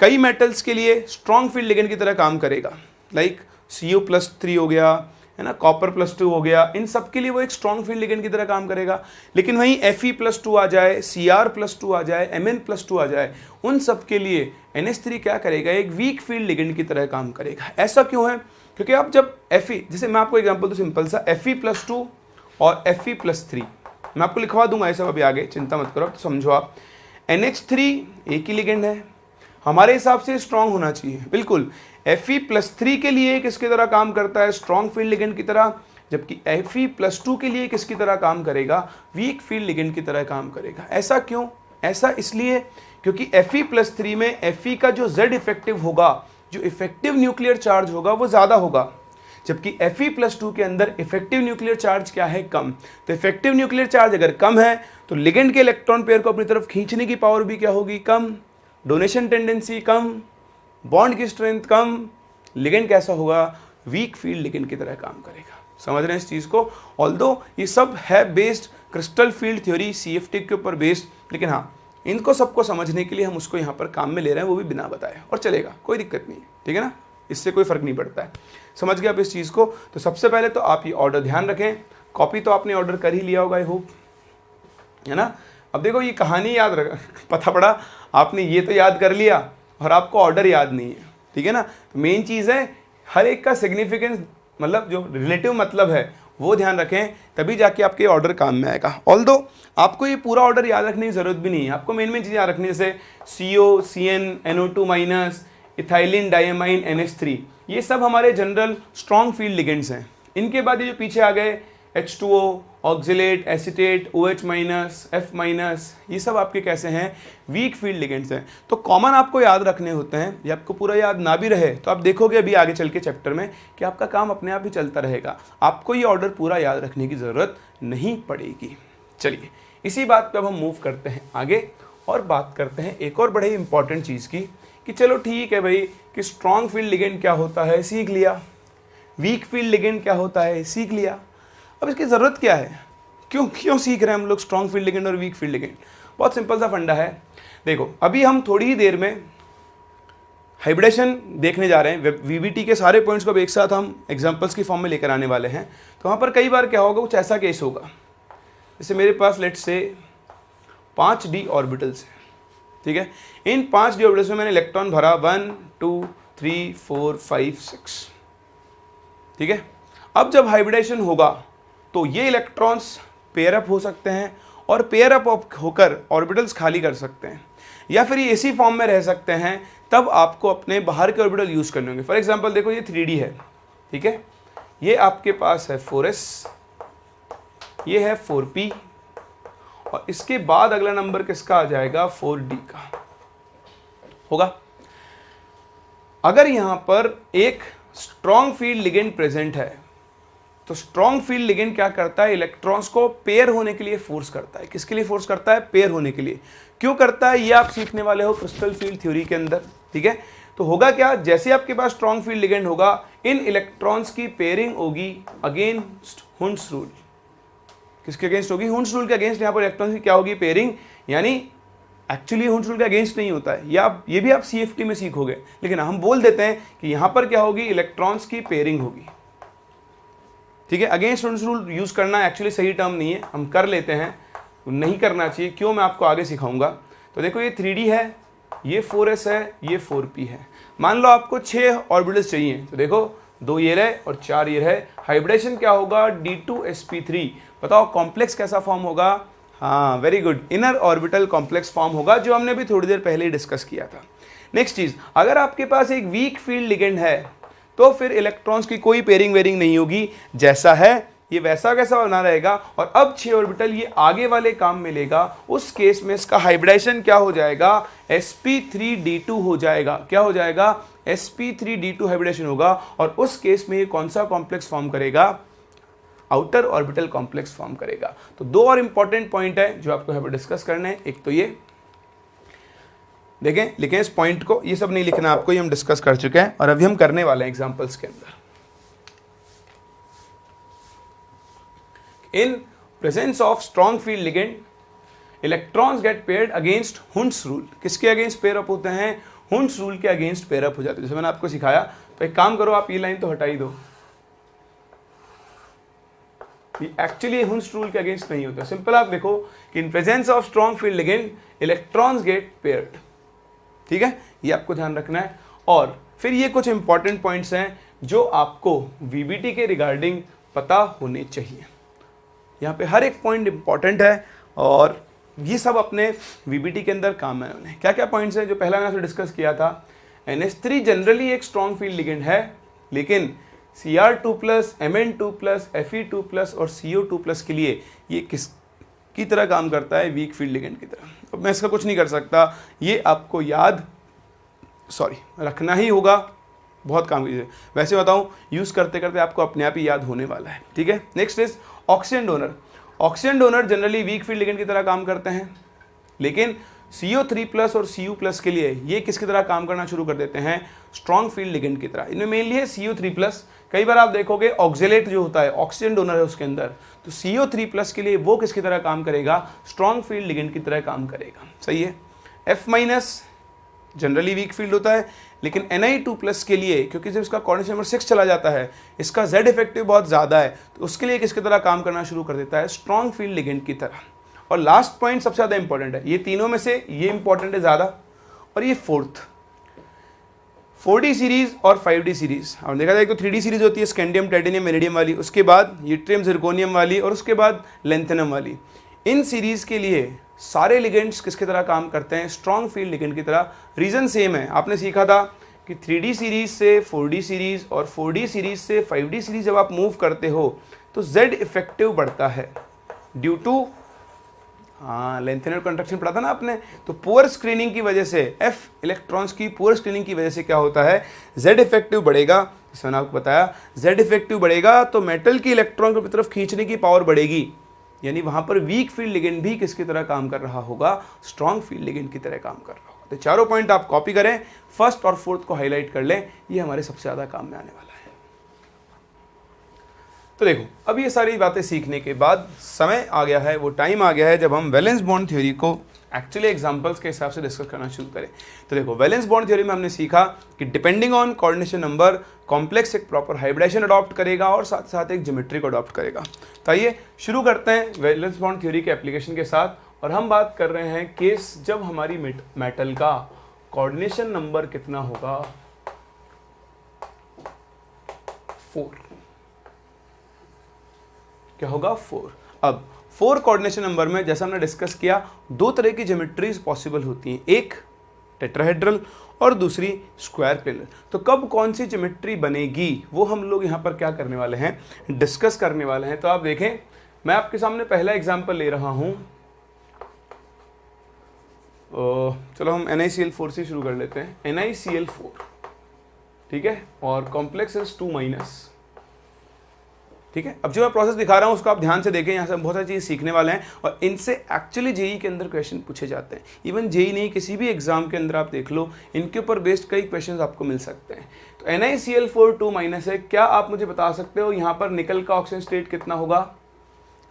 कई मेटल्स के लिए स्ट्रॉन्ग फील्ड लिगेंड की तरह काम करेगा, लाइक CO+3 हो गया, है ना, Copper+2 हो गया, इन सब के लिए वो एक स्ट्रॉन्ग फील्ड लिगेंड की तरह काम करेगा। लेकिन वहीं Fe+2 आ जाए, Cr+2 आ जाए, Mn+2 आ जाए, उन सब के लिए NH3 क्या करेगा, एक वीक फील्ड लिगेंड की तरह काम करेगा। ऐसा क्यों है, क्योंकि आप जब Fe, जैसे मैं आपको एग्जांपल दूं सिंपल सा, Fe+2 और Fe+3 मैं आपको लिखवा दूंगा ये सब अभी आगे, चिंता मत करो। तो समझो आप, NH3 एक ही लिगेंड है, हमारे हिसाब से स्ट्रॉन्ग होना चाहिए बिल्कुल। Fe+3 के लिए किसकी तरह काम करता है, स्ट्रॉन्ग फील्ड लिगेंड की तरह, जबकि Fe+2 के लिए किसकी तरह काम करेगा, वीक फील्ड लिगेंड की तरह काम करेगा। ऐसा क्यों, ऐसा इसलिए क्योंकि Fe+3 में Fe का जो Z इफेक्टिव होगा, जो इफेक्टिव न्यूक्लियर चार्ज होगा वो ज़्यादा होगा, जबकि Fe+2 के अंदर इफेक्टिव न्यूक्लियर चार्ज क्या है, कम। तो इफेक्टिव न्यूक्लियर चार्ज अगर कम है तो लिगेंड के इलेक्ट्रॉन पेयर को अपनी तरफ खींचने की पावर भी क्या होगी, कम, डोनेशन टेंडेंसी कम, बॉन्ड की स्ट्रेंथ कम, लिगेंड कैसा होगा, वीक फील्ड लिगेंड की तरह काम करेगा। समझ रहे हैं इस चीज़ को। ऑल्दो ये सब है based crystal field theory CFT के ऊपर बेस्ड, लेकिन हाँ इनको सबको समझने के लिए हम उसको यहाँ पर काम में ले रहे हैं, वो भी बिना बताए, और चलेगा, कोई दिक्कत नहीं है, ठीक है ना, इससे कोई फर्क नहीं पड़ता है। समझ गए आप इस चीज़ को। तो सबसे पहले तो आप ये ऑर्डर ध्यान रखें, कॉपी तो आपने ऑर्डर कर ही लिया होगा आई होप, है ना। अब देखो ये कहानी याद रख, पता पड़ा आपने ये तो याद कर लिया और आपको ऑर्डर याद नहीं है, ठीक है ना। तो मेन चीज़ है हर एक का सिग्निफिकेंस, मतलब जो रिलेटिव मतलब है वो ध्यान रखें, तभी जाके आपके ऑर्डर काम में आएगा। ऑल्दो आपको ये पूरा ऑर्डर याद रखने की ज़रूरत भी नहीं है, आपको मेन चीज़ याद रखनी है, जैसे CO, CN, NO2 minus, ethylene diamine, NH3, ये सब हमारे जनरल स्ट्रॉन्ग फील्ड लिगेंड्स हैं। इनके बाद ये जो पीछे आ गए H2O, oxalate, acetate, OH minus, F minus, ये सब आपके कैसे हैं, वीक फील्ड लिगेंड्स हैं। तो कॉमन आपको याद रखने होते हैं, ये आपको पूरा याद ना भी रहे तो आप देखोगे अभी आगे चल के चैप्टर में कि आपका काम अपने आप ही चलता रहेगा, आपको ये ऑर्डर पूरा याद रखने की ज़रूरत नहीं पड़ेगी। चलिए इसी बात पर अब हम मूव करते हैं आगे और बात करते हैं एक और बड़े इंपॉर्टेंट चीज़ की, कि चलो ठीक है भाई कि स्ट्रॉन्ग फील्ड लिगेंड क्या होता है सीख लिया, वीक फील्ड लिगेंड क्या होता है सीख लिया, अब इसकी ज़रूरत क्या है, क्यों सीख रहे हैं हम लोग स्ट्रॉन्ग फील्ड लिगेंड और वीक फील्ड लिगेंड। बहुत सिंपल सा फंडा है। देखो अभी हम थोड़ी ही देर में हाइब्रिडेशन देखने जा रहे हैं, VBT के सारे पॉइंट्स को एक साथ हम एग्जांपल्स की फॉर्म में लेकर आने वाले हैं। तो वहाँ पर कई बार क्या होगा, कुछ ऐसा केस होगा, जैसे मेरे पास लेट्स से 5d ऑर्बिटल्स हैं, ठीक है। इन 5d ऑर्बिटल्स में मैंने इलेक्ट्रॉन भरा 1 2 3 4 5 6। ठीक है, अब जब हाइब्रिडेशन होगा तो ये इलेक्ट्रॉन्स पेयर अप हो सकते हैं और पेयर अप होकर ऑर्बिटल्स खाली कर सकते हैं, या फिर ये इसी फॉर्म में रह सकते हैं। तब आपको अपने बाहर के ऑर्बिटल यूज करने होंगे। फॉर एग्जांपल देखो, ये 3D है, ठीक है, ये आपके पास है 4s, ये है 4p, और इसके बाद अगला नंबर किसका आ जाएगा, 4d का होगा। अगर यहां पर एक स्ट्रॉन्ग फील्ड लिगेंड प्रेजेंट है तो स्ट्रॉन्ग फील्ड लिगेंड क्या करता है, इलेक्ट्रॉन्स को पेयर होने के लिए फोर्स करता है। किसके लिए फोर्स करता है, पेयर होने के लिए। क्यों करता है ये आप सीखने वाले हो क्रिस्टल फील्ड थ्योरी के अंदर। ठीक है, तो होगा क्या, जैसे आपके पास स्ट्रॉन्ग फील्ड लिगेंड होगा, इन इलेक्ट्रॉन्स की पेयरिंग होगी अगेंस्ट हुंड्स रूल। किसके अगेंस्ट होगी, हुंड्स रूल के अगेंस्ट। यहां पर इलेक्ट्रॉन्स की क्या होगी, पेयरिंग। यानी एक्चुअली हुंड्स रूल के अगेंस्ट नहीं होता है, ये भी आप CFT में सीखोगे, लेकिन हम बोल देते हैं कि यहां पर क्या होगी, इलेक्ट्रॉन्स की पेयरिंग होगी। ठीक है, अगेंस्ट हुंड्स रूल यूज करना एक्चुअली सही टर्म नहीं है, हम कर लेते हैं, नहीं करना चाहिए। क्यों, मैं आपको आगे सिखाऊंगा। तो देखो, ये 3D है, ये 4s है, ये 4p है। मान लो आपको 6 ऑर्बिटल्स चाहिए, तो देखो 2 ये रहे और 4 ये रहे। हाइब्रिडेशन क्या होगा, D2sp3। बताओ कॉम्प्लेक्स कैसा फॉर्म होगा, हाँ very good, inner orbital complex form होगा, जो हमने भी थोड़ी देर पहले ही डिस्कस किया था। नेक्स्ट चीज, अगर आपके पास एक वीक फील्ड लिगेंड है तो फिर इलेक्ट्रॉन्स की कोई पेयरिंग वेयरिंग नहीं होगी, जैसा है ये वैसा कैसा बना रहेगा। और अब 6 ऑर्बिटल ये आगे वाले काम में लेगा, उस केस में इसका हाइब्रिडेशन क्या हो जाएगा, sp3d2 हो जाएगा। क्या हो जाएगा, sp3d2 हाइब्रिडेशन होगा, और उस केस में ये कौन सा कॉम्प्लेक्स फॉर्म करेगा, आउटर ऑर्बिटल कॉम्प्लेक्स फॉर्म करेगा। तो 2 और इंपॉर्टेंट पॉइंट है जो आपको यहाँ पर डिस्कस करना है। एक तो ये देखें, लिखें इस पॉइंट को, ये सब नहीं लिखना आपको, ये हम डिस्कस कर चुके हैं और अभी हम करने वाले हैं एग्जांपल्स के अंदर। In presence of strong field ligand, electrons get paired against Hund's rule. किसके अगेंस्ट पेयर अप होते हैं, हुंड्स रूल के अगेंस्ट पेयर अप हो जाते हैं। जैसे मैंने आपको सिखाया, तो एक काम करो, आप ये लाइन तो हटा ही दो, एक्चुअली हुंड्स रूल के अगेंस्ट नहीं होता। सिंपल आप देखो कि in presence of strong field ligand electrons get paired. ठीक है, ये आपको ध्यान रखना है। और फिर ये कुछ इंपॉर्टेंट पॉइंट्स हैं जो आपको VBT के रिगार्डिंग पता होने चाहिए। यहाँ पे हर एक पॉइंट इंपॉर्टेंट है और ये सब अपने VBT के अंदर काम है। उन्हें क्या क्या पॉइंट्स हैं, जो पहला मैंने आपसे डिस्कस किया था, NH3 जनरली एक स्ट्रॉन्ग फील्ड लिगेंड है, लेकिन Cr2+, Mn2+, Fe2+ और CO2+ के लिए ये किस की तरह काम करता है, वीक फील्ड लिगेंड की तरह। तो मैं इसका कुछ नहीं कर सकता, ये आपको याद रखना ही होगा, बहुत काम कीजिए। वैसे बताऊं, यूज़ करते करते आपको अपने आप ही याद होने वाला है। ठीक है, next is oxygen donor. Oxygen donor generally weak field ligand की तरह काम करते हैं, लेकिन CO3+ और Cu+ के लिए ये किसकी तरह काम करना शुरू कर देते हैं, स्ट्रॉन्ग फील्ड लिगेंड की तरह। इनमें मेनली है CO3+। कई बार आप देखोगे ऑक्जेलेट जो होता है, ऑक्सीजन डोनर है उसके अंदर, तो CO3+ के लिए वो किसकी तरह काम करेगा, स्ट्रॉन्ग फील्ड लिगेंड की तरह काम करेगा। सही है। F- जनरली वीक फील्ड होता है, लेकिन Ni2+ के लिए, क्योंकि जब इसका कोऑर्डिनेशन नंबर 6 चला जाता है, इसका Z इफेक्टिव बहुत ज़्यादा है, तो उसके लिए किसकी तरह काम करना शुरू कर देता है, स्ट्रॉन्ग फील्ड लिगेंड की तरह। और लास्ट पॉइंट सबसे ज़्यादा इंपॉर्टेंट है, ये तीनों में से ये इंपॉर्टेंट है ज़्यादा, और ये फोर्थ, 4D सीरीज और 5D सीरीज। और देखा जाए तो 3D सीरीज होती है स्कैंडियम, टाइटेनियम, इरिडियम वाली, उसके बाद यूट्रियम, जिरकोनियम वाली, और उसके बाद लेंथेनम वाली। इन सीरीज के लिए सारे लिगेंड्स किसकी तरह काम करते हैं, स्ट्रॉन्ग फील्ड लिगेंड की तरह। रीजन सेम है, आपने सीखा था कि 3D सीरीज से 4D सीरीज और 4D सीरीज से 5D सीरीज जब आप मूव करते हो तो Z इफेक्टिव बढ़ता है ड्यू टू, हाँ लेंथेनर कंट्रक्शन पढ़ा था ना आपने। तो पुअर स्क्रीनिंग की वजह से, F इलेक्ट्रॉन्स की पुअर स्क्रीनिंग की वजह से क्या होता है, Z इफेक्टिव बढ़ेगा। जैसे मैंने आपको बताया, Z इफेक्टिव बढ़ेगा तो मेटल की इलेक्ट्रॉन की तरफ खींचने की पावर बढ़ेगी, यानी वहां पर वीक फील्ड लिगेंड भी किसकी तरह काम कर रहा होगा, स्ट्रॉन्ग फील्ड लिगेंड की तरह काम कर रहा होगा। तो चारों पॉइंट आप कॉपी करें, फर्स्ट और फोर्थ को हाईलाइट कर लें, ये हमारे सबसे ज़्यादा काम में आने वाला है। तो देखो, अब ये सारी बातें सीखने के बाद समय आ गया है, वो टाइम आ गया है जब हम वैलेंस बॉन्ड थ्योरी को एक्चुअली एग्जांपल्स के हिसाब से डिस्कस करना शुरू करें। तो देखो, वैलेंस बॉन्ड थ्योरी में हमने सीखा कि depending on coordination number, complex एक प्रॉपर हाइब्रिडेशन अडॉप्ट करेगा और साथ साथ एक ज्योमेट्री को अडॉप्ट करेगा। तो आइए शुरू करते हैं वैलेंस बॉन्ड थ्योरी के एप्लीकेशन के साथ, और हम बात कर रहे हैं केस जब हमारी मेटल का कोऑर्डिनेशन नंबर कितना होगा, 4, क्या होगा 4। अब 4 कोऑर्डिनेशन नंबर में जैसा हमने डिस्कस किया, दो तरह की ज्योमेट्रीज पॉसिबल होती हैं, एक टेट्राहेड्रल और दूसरी स्क्वायर प्लेनर। तो कब कौन सी ज्योमेट्री बनेगी वो हम लोग यहाँ पर क्या करने वाले हैं, डिस्कस करने वाले हैं। तो आप देखें, मैं आपके सामने पहला एग्जांपल ले रहा हूँ। चलो हम NiCl4 से शुरू कर लेते हैं। NiCl4, ठीक है, और कॉम्प्लेक्स इज 2-, ठीक है। अब जो मैं प्रोसेस दिखा रहा हूँ उसको आप ध्यान से देखें, यहाँ से हम बहुत सारी चीज़ सीखने वाले हैं और इनसे एक्चुअली जेई के अंदर क्वेश्चन पूछे जाते हैं। इवन जेई नहीं, किसी भी एग्जाम के अंदर आप देख लो, इनके ऊपर बेस्ड कई क्वेश्चन आपको मिल सकते हैं। तो NiCl4 2- है। क्या आप मुझे बता सकते हो यहाँ पर निकल का ऑक्सीजन स्टेट कितना होगा?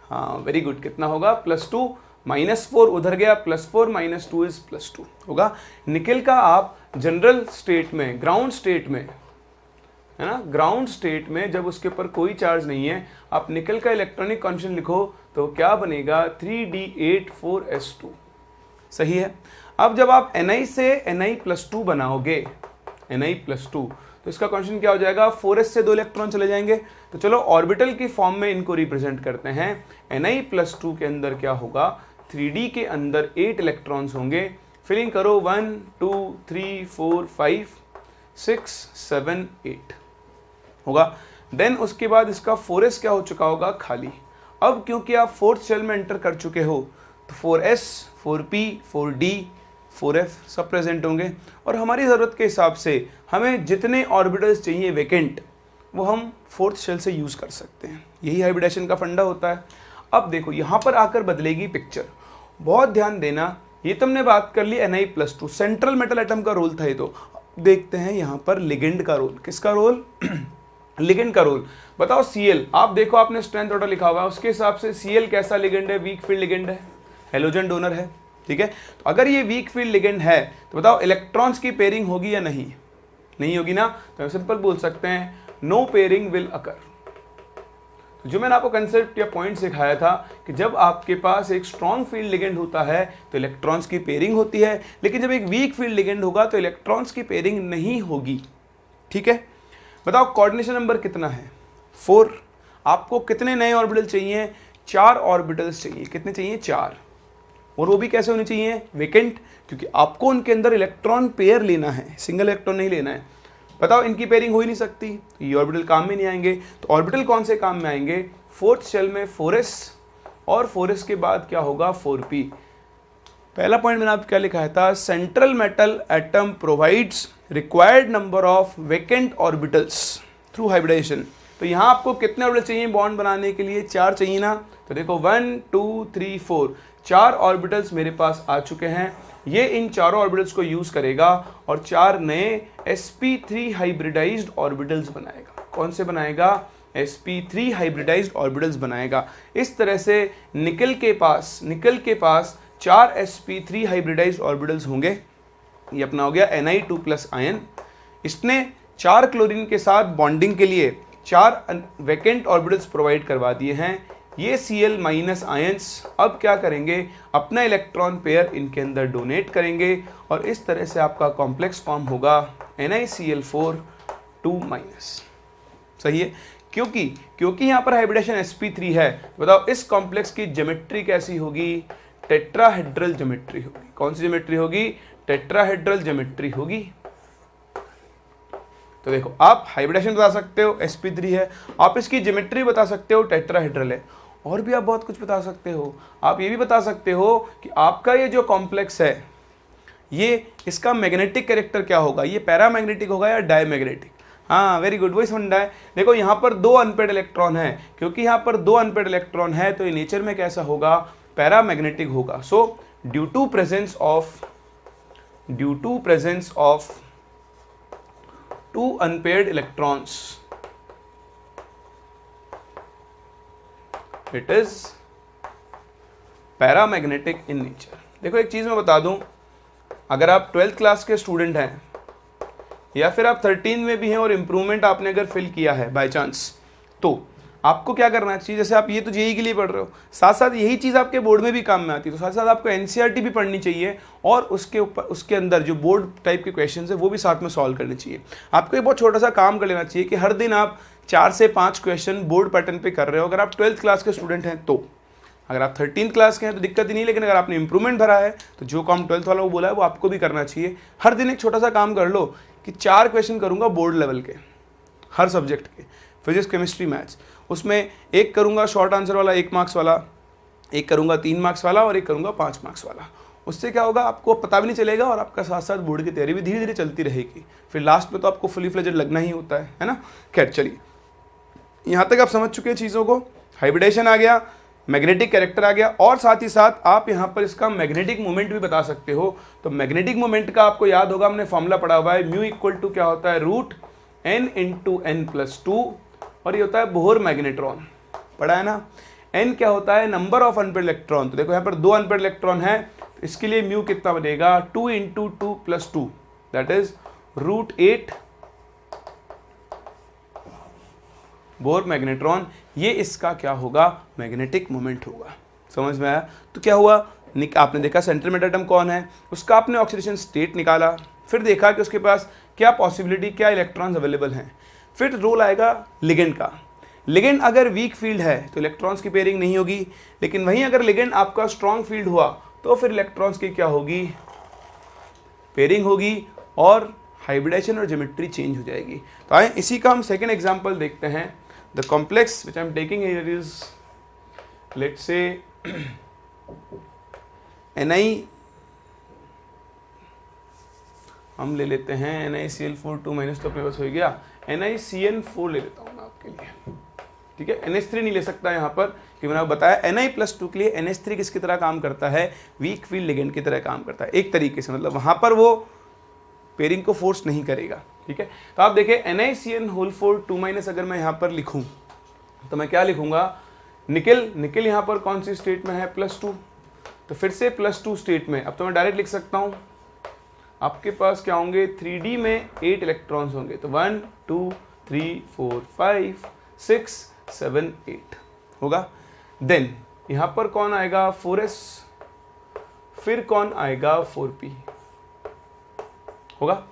हाँ, वेरी गुड, कितना होगा? +2, -4 उधर गया, +4 - 2 इज +2 होगा। निकल का आप जनरल स्टेट में, ग्राउंड स्टेट में, है ना, ग्राउंड स्टेट में जब उसके ऊपर कोई चार्ज नहीं है, आप निकल का इलेक्ट्रॉनिक कॉन्फिगरेशन लिखो तो क्या बनेगा? 3d8,4s2, सही है। अब जब आप Ni से Ni+2 बनाओगे, Ni+2, तो इसका कॉन्फिगरेशन क्या हो जाएगा? 4s से 2 इलेक्ट्रॉन चले जाएंगे। तो चलो ऑर्बिटल की फॉर्म में इनको रिप्रेजेंट करते हैं। Ni+2 के अंदर क्या होगा? 3d के अंदर 8 इलेक्ट्रॉन्स होंगे। फिलिंग करो, 1 2 3 4 5 6 7 8 होगा। देन उसके बाद इसका 4s क्या हो चुका होगा? खाली। अब क्योंकि आप 4th शेल में एंटर कर चुके हो तो 4s 4p 4d 4f सब प्रेजेंट होंगे और हमारी ज़रूरत के हिसाब से हमें जितने ऑर्बिटल्स चाहिए वेकेंट, वो हम 4th शेल से यूज़ कर सकते हैं। यही हाइब्रिडेशन का फंडा होता है। अब देखो यहाँ पर आकर बदलेगी पिक्चर, बहुत ध्यान देना। ये तुमने बात कर ली Ni+2, सेंट्रल मेटल एटम का रोल था ये। तो देखते हैं यहाँ पर लिगेंड का रोल। किसका रोल? लिगेंड का रोल। बताओ Cl, आप देखो आपने स्ट्रेंथ ऑर्डर लिखा हुआ है, उसके हिसाब से Cl कैसा लिगेंड है? वीक फील्ड लिगेंड है, हेलोजन डोनर है, ठीक है। तो अगर ये वीक फील्ड लिगेंड है तो बताओ इलेक्ट्रॉन्स की पेयरिंग होगी या नहीं? नहीं होगी ना। तो हम सिंपल बोल सकते हैं नो पेयरिंग विल अकर। तो जो मैंने आपको कंसेप्ट या पॉइंट सिखाया था कि जब आपके पास एक स्ट्रॉन्ग फील्ड लिगेंड होता है तो इलेक्ट्रॉन्स की पेयरिंग होती है, लेकिन जब एक वीक फील्ड लिगेंड होगा तो इलेक्ट्रॉन्स की पेयरिंग नहीं होगी, ठीक है। बताओ कोऑर्डिनेशन नंबर कितना है? 4। आपको कितने नए ऑर्बिटल चाहिए? 4 ऑर्बिटल्स चाहिए। कितने चाहिए? 4। और वो भी कैसे होने चाहिए? वेकेंट, क्योंकि आपको उनके अंदर इलेक्ट्रॉन पेयर लेना है, सिंगल इलेक्ट्रॉन नहीं लेना है। बताओ इनकी पेयरिंग हो ही नहीं सकती, ये ऑर्बिटल काम में नहीं आएंगे। तो ऑर्बिटल कौन से काम में आएंगे? 4th शेल में 4s और 4s के बाद क्या होगा? 4p। पहला पॉइंट मैंने आपको क्या लिखा था? Central metal atom provides required number of vacant orbitals through hybridisation. तो यहाँ आपको कितने ऑर्बिटल चाहिए बॉन्ड बनाने के लिए? 4 चाहिए ना। तो देखो 1 2 3 4, 4 ऑर्बिटल्स मेरे पास आ चुके हैं। ये इन चारों ऑर्बिटल्स को यूज करेगा और 4 नए sp3 हाइब्रिडाइज्ड ऑर्बिटल्स बनाएगा। कौन से बनाएगा? sp3 हाइब्रिडाइज्ड ऑर्बिटल्स बनाएगा। इस तरह से निकल के पास 4 sp3 हाइब्रिडाइज्ड ऑर्बिटल्स होंगे। ये अपना हो गया Ni2+ आयन। इसने 4 क्लोरीन के साथ बॉन्डिंग के लिए 4 वेकेंट ऑर्बिटल्स प्रोवाइड करवा दिए हैं। ये Cl- आयंस अब क्या करेंगे? अपना इलेक्ट्रॉन पेयर इनके अंदर डोनेट करेंगे और इस तरह से आपका कॉम्प्लेक्स फॉर्म होगा NiCl4 2-। सही है, क्योंकि यहाँ पर हाइब्रिडेशन sp3 है। बताओ इस कॉम्प्लेक्स की ज्योमेट्री कैसी होगी? टेट्राहेड्रल ज्योमेट्री होगी। कौन सी ज्योमेट्री होगी? टेट्राहेड्रल ज्योमेट्री होगी। तो देखो आप हाइब्रिडेशन बता सकते हो sp3 है, आप इसकी ज्योमेट्री बता सकते हो टेट्राहेड्रल है, और भी आप बहुत कुछ बता सकते हो। आप ये भी बता सकते हो कि आपका ये जो कॉम्प्लेक्स है, ये इसका मैग्नेटिक कैरेक्टर क्या होगा? ये पैरामैग्नेटिक होगा या डायमैग्नेटिक? हाँ, वेरी गुड, वही समझना है। देखो यहाँ पर 2 अनपेड इलेक्ट्रॉन है, क्योंकि यहाँ पर 2 अनपेड इलेक्ट्रॉन है तो ये नेचर में कैसा होगा? पैरामैग्नेटिक होगा। So due to presence of 2 unpaired electrons, it is paramagnetic in nature। देखो एक चीज मैं बता दूं, अगर आप 12th क्लास के स्टूडेंट हैं या फिर आप 13 में भी हैं और इम्प्रूवमेंट आपने अगर फिल किया है बाय चांस, तो आपको क्या करना चाहिए, जैसे आप ये तो जेईई के लिए पढ़ रहे हो, साथ साथ यही चीज़ आपके बोर्ड में भी काम में आती है, तो साथ साथ आपको एनसीईआरटी भी पढ़नी चाहिए और उसके ऊपर उसके अंदर जो बोर्ड टाइप के क्वेश्चन है वो भी साथ में सॉल्व करने चाहिए। आपको एक बहुत छोटा सा काम कर लेना चाहिए कि हर दिन आप 4 से 5 क्वेश्चन बोर्ड पैटर्न पे कर रहे हो। अगर आप 12th क्लास के स्टूडेंट हैं तो, अगर आप 13th क्लास के हैं तो दिक्कत ही नहीं, लेकिन अगर आपने इंप्रूवमेंट भरा है तो जो काम 12th वाला वो बोला है वो आपको भी करना चाहिए। हर दिन एक छोटा सा काम कर लो कि 4 क्वेश्चन करूंगा बोर्ड लेवल के हर सब्जेक्ट के, फिजिक्स केमिस्ट्री मैथ्स, उसमें एक करूंगा शॉर्ट आंसर वाला 1 मार्क्स वाला, एक करूंगा 3 मार्क्स वाला और एक करूंगा 5 मार्क्स वाला। उससे क्या होगा, आपको पता भी नहीं चलेगा और आपका साथ साथ बोर्ड की तैयारी भी धीरे धीरे चलती रहेगी। फिर लास्ट में तो आपको फुली फ्लेजेड लगना ही होता है ना। खैर चलिए, यहाँ तक आप समझ चुके हैं चीज़ों को। हाइब्रिडेशन आ गया, मैग्नेटिक कैरेक्टर आ गया, और साथ ही साथ आप यहाँ पर इसका मैग्नेटिक मोमेंट भी बता सकते हो। तो मैग्नेटिक मोमेंट का आपको याद होगा, हमने फॉर्मूला पढ़ा हुआ है, म्यू इक्वल टू क्या होता है, root n into n plus 2, और ये होता है बोहर मैग्नेट्रॉन, पढ़ा है ना। n क्या होता है, नंबर ऑफ अनपेयर्ड इलेक्ट्रॉन। तो देखो यहाँ पर 2 अनपेयर्ड इलेक्ट्रॉन है, इसके लिए म्यू कितना बनेगा, 2 into 2 plus 2, that is root 8 Bohr magnetron. ये इसका क्या होगा, मैग्नेटिक मोमेंट होगा। समझ में आया। तो क्या हुआ, आपने देखा सेंट्रल में एटम कौन है, उसका आपने ऑक्सीडेशन स्टेट निकाला, फिर देखा कि उसके पास क्या पॉसिबिलिटी, क्या इलेक्ट्रॉन्स अवेलेबल हैं। फिर रोल आएगा लिगेंड का। लिगेंड अगर वीक फील्ड है तो इलेक्ट्रॉन्स की पेयरिंग नहीं होगी, लेकिन वहीं अगर लिगेंड आपका स्ट्रॉन्ग फील्ड हुआ तो फिर इलेक्ट्रॉन्स की क्या होगी, पेयरिंग होगी और हाइब्रिडेशन और ज्योमेट्री चेंज हो जाएगी। तो आए इसी का हम सेकेंड एग्जाम्पल देखते हैं। The complex which I am taking here is, let's say Ni, हम ले लेते हैं NiCl4 2 माइनस, तो अपने पास हो गया NiCN4 ले लेता हूँ मैं आपके लिए, ठीक है। NH3 नहीं ले सकता यहाँ पर, क्योंकि मैंने आपको बताया Na+2 के लिए NH3 किसकी तरह काम करता है, वीक फील्ड लिगेंड की तरह काम करता है एक तरीके से, मतलब वहाँ पर वो पेयरिंग को फोर्स नहीं करेगा, ठीक है। तो आप देखें NiCN4 2 माइनस अगर मैं यहाँ पर लिखूँ तो मैं क्या लिखूँगा, निकल, निकल यहाँ पर कौन सी स्टेट में है, +2, तो फिर से +2 स्टेट में। अब तो मैं डायरेक्ट लिख सकता हूँ, आपके पास क्या होंगे, 3D में 8 इलेक्ट्रॉन्स होंगे, तो 1 2 3 4 5 6 7 8 होगा। देन यहाँ पर कौन आएगा, 4s, फिर कौन आएगा, 4p होगा।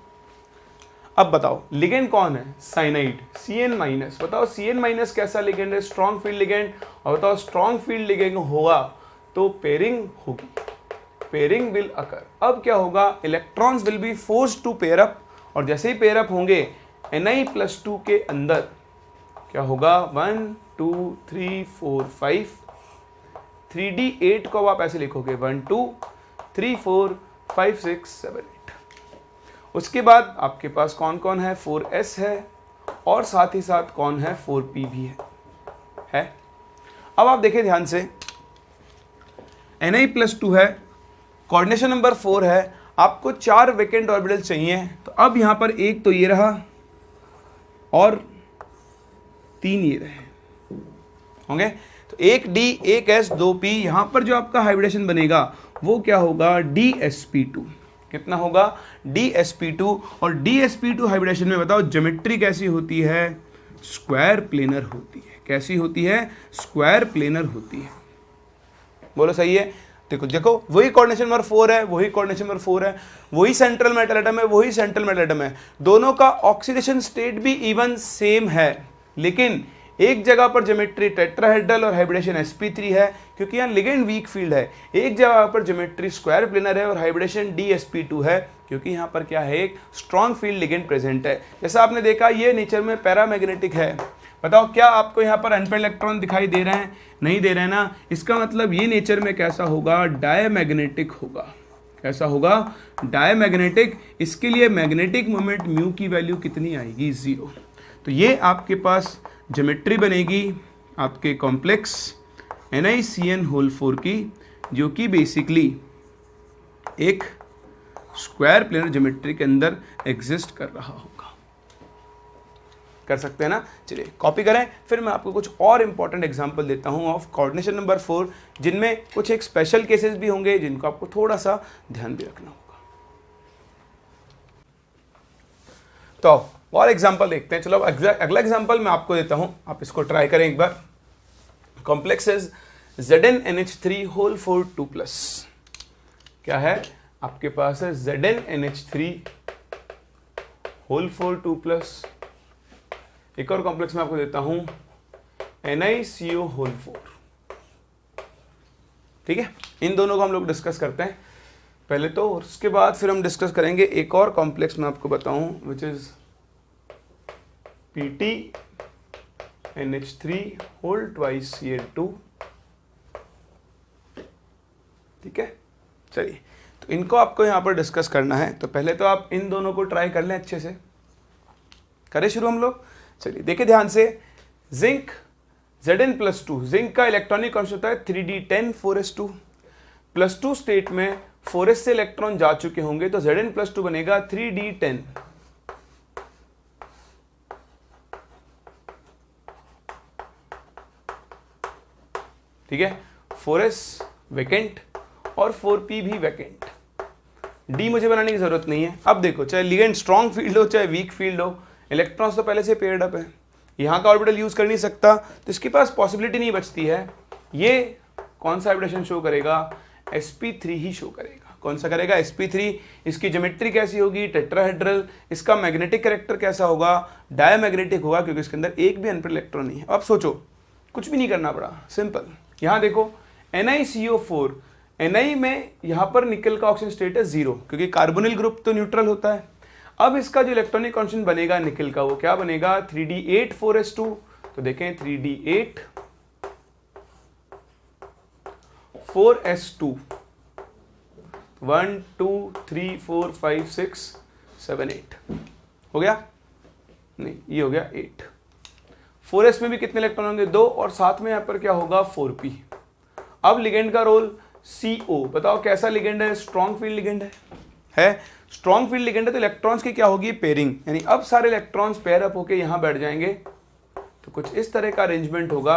अब बताओ लिगेंड कौन है, साइनाइड, Cn-, बताओ Cn- कैसा लिगेंड है, स्ट्रॉन्ग फील्ड लिगेंड, और बताओ स्ट्रॉन्ग फील्ड लिगेंड होगा तो पेयरिंग होगी, पेयरिंग विल अकर। अब क्या होगा, electrons will be forced to pair up, और जैसे ही पेयर अप होंगे Ni+2 के अंदर क्या होगा, 1 2 3 4 5, 3D8 को आप ऐसे लिखोगे 1 2 3 4 5 6 7 8। उसके बाद आपके पास कौन कौन है, 4s है, और साथ ही साथ कौन है, 4p भी है। अब आप देखें ध्यान से, Ni+2 है, कोऑर्डिनेशन नंबर 4 है, आपको 4 वैकेंट ऑर्बिटल चाहिए। तो अब यहां पर एक तो ये रहा और 3 ये रहे होंगे, तो 1d 1s 2p। यहां पर जो आपका हाइब्रिडेशन बनेगा वो क्या होगा, dsp2। कितना होगा, dsp2। और dsp2 हाइब्रिडेशन में बताओ ज्योमेट्री कैसी होती है, स्क्वायर प्लेनर होती है। कैसी होती है, स्क्वायर प्लेनर होती है। बोलो सही है। देखो देखो, वही कोऑर्डिनेशन नंबर 4 है, वही कोऑर्डिनेशन नंबर 4 है, वही सेंट्रल मेटल एटम है, वही सेंट्रल मेटल एटम है। दोनों का ऑक्सीडेशन स्टेट भी इवन सेम है, लेकिन एक जगह पर ज्योमेट्री टेट्राहेड्रल और हाइब्रिडेशन sp3 है, क्योंकि यहाँ लिगेंड वीक फील्ड है। एक जगह पर ज्योमेट्री स्क्वायर प्लेनर है और हाइब्रिडेशन dsp2 है, क्योंकि यहाँ पर क्या है, एक स्ट्रॉन्ग फील्ड लिगेंड प्रेजेंट है। जैसा आपने देखा ये नेचर में पैरामैग्नेटिक है। बताओ क्या आपको यहाँ पर अनपेयर्ड इलेक्ट्रॉन दिखाई दे रहे हैं, नहीं दे रहे हैं ना। इसका मतलब ये नेचर में कैसा होगा, डायमैग्नेटिक होगा। कैसा होगा, डायमैग्नेटिक। इसके लिए मैग्नेटिक मोमेंट म्यू की वैल्यू कितनी आएगी, 0। तो ये आपके पास ज्योमेट्री बनेगी आपके कॉम्प्लेक्स NiCN4 की, जो कि बेसिकली एक स्क्वायर प्लेनर ज्योमेट्री के अंदर एग्जिस्ट कर रहा होगा। कर सकते हैं ना। चलिए कॉपी करें, फिर मैं आपको कुछ और इंपॉर्टेंट एग्जांपल देता हूं ऑफ कोऑर्डिनेशन नंबर 4, जिनमें कुछ एक स्पेशल केसेस भी होंगे जिनको आपको थोड़ा सा ध्यान भी रखना होगा। तो और एग्जांपल देखते हैं। चलो अगला एग्जांपल मैं आपको देता हूं, आप इसको ट्राई करें एक बार। Complex is ZnNH3 whole 4 2+। क्या है आपके पास है ZnNH3 होल 4 2+। एक और कॉम्प्लेक्स मैं आपको देता हूं NiCO होल 4। ठीक है, इन दोनों को हम लोग डिस्कस करते हैं पहले तो, और उसके बाद फिर हम डिस्कस करेंगे एक और कॉम्प्लेक्स मैं आपको बताऊं which is PtNH3 whole 2 Cl2। ठीक है, चलिए तो इनको आपको यहाँ पर डिस्कस करना है। तो पहले तो आप इन दोनों को ट्राई कर लें अच्छे से। करें शुरू हम लोग। चलिए देखिए ध्यान से, जिंक Zn+2, जिंक का इलेक्ट्रॉनिक कांस्टेंट होता है 3d10 4s2। +2 स्टेट में 4s से इलेक्ट्रॉन जा चुके होंगे तो Zn+2 बनेगा 3d10। ठीक है, 4s वैकेंट और 4p भी वैकेंट। डी मुझे बनाने की जरूरत नहीं है। अब देखो, चाहे लिगेंड स्ट्रॉन्ग फील्ड हो चाहे वीक फील्ड हो, इलेक्ट्रॉन्स तो पहले से पेयर्ड अप है, यहाँ का ऑर्बिटल यूज कर नहीं सकता तो इसके पास पॉसिबिलिटी नहीं बचती है। ये कौन सा हाइब्रिडेशन शो करेगा? sp3 ही शो करेगा। कौन सा करेगा? sp3। इसकी ज्योमेट्री कैसी होगी? टेट्राहेड्रल। इसका मैग्नेटिक कैरेक्टर कैसा होगा? डायमैग्नेटिक होगा, क्योंकि इसके अंदर एक भी अनपेयर्ड इलेक्ट्रॉन नहीं है। अब सोचो, कुछ भी नहीं करना पड़ा, सिंपल। यहाँ देखो NiCO4, Ni में यहाँ पर निकल का ऑक्सीजन स्टेट है 0, क्योंकि कार्बोनिल ग्रुप तो न्यूट्रल होता है। अब इसका जो इलेक्ट्रॉनिक कांस्टेंट बनेगा निकल का, वो क्या बनेगा? 3d8 4s2। तो देखें 3d8 4s2, 1 2 3 4 5 6 7 8 हो गया? नहीं, ये हो गया 8। 4s में भी कितने इलेक्ट्रॉन होंगे? 2, और साथ में यहाँ पर क्या होगा? 4p। अब लिगेंड का रोल CO, बताओ कैसा लिगेंड है? स्ट्रॉन्ग फील्ड लिगेंड है। स्ट्रॉन्ग फील्ड लिगेंड है तो इलेक्ट्रॉन्स की क्या होगी? पेयरिंग, यानी अब सारे इलेक्ट्रॉन्स पेयर अप होके यहां बैठ जाएंगे। तो कुछ इस तरह का अरेंजमेंट होगा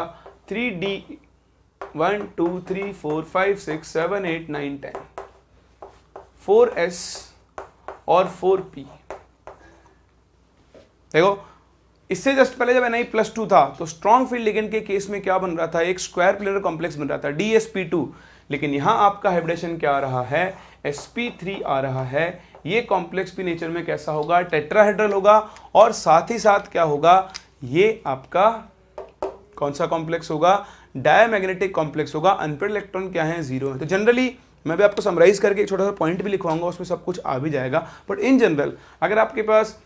3d1 2 3 4 5 6 7 8 9 10, 4s और 4p। देखो, इससे जस्ट पहले जब Ni+2 था तो स्ट्रॉन्ग फील्ड लिगेंड के केस में क्या बन रहा था? एक स्क्वायर प्लेनर कॉम्प्लेक्स बन रहा था dsp2। लेकिन यहां आपका हाइब्रिडेशन क्या आ रहा है? sp3 आ रहा है। ये कॉम्प्लेक्स भी नेचर में कैसा होगा? टेट्राहेड्रल होगा। और साथ ही साथ क्या होगा? ये आपका कौन सा कॉम्प्लेक्स होगा? डायमैग्नेटिक कॉम्प्लेक्स होगा। अनपेयर्ड इलेक्ट्रॉन क्या है? 0 है। तो जनरली मैं भी आपको समराइज करके एक छोटा सा पॉइंट भी लिखवाऊंगा, उसमें सब कुछ आ भी जाएगा। बट इन जनरल अगर आपके पास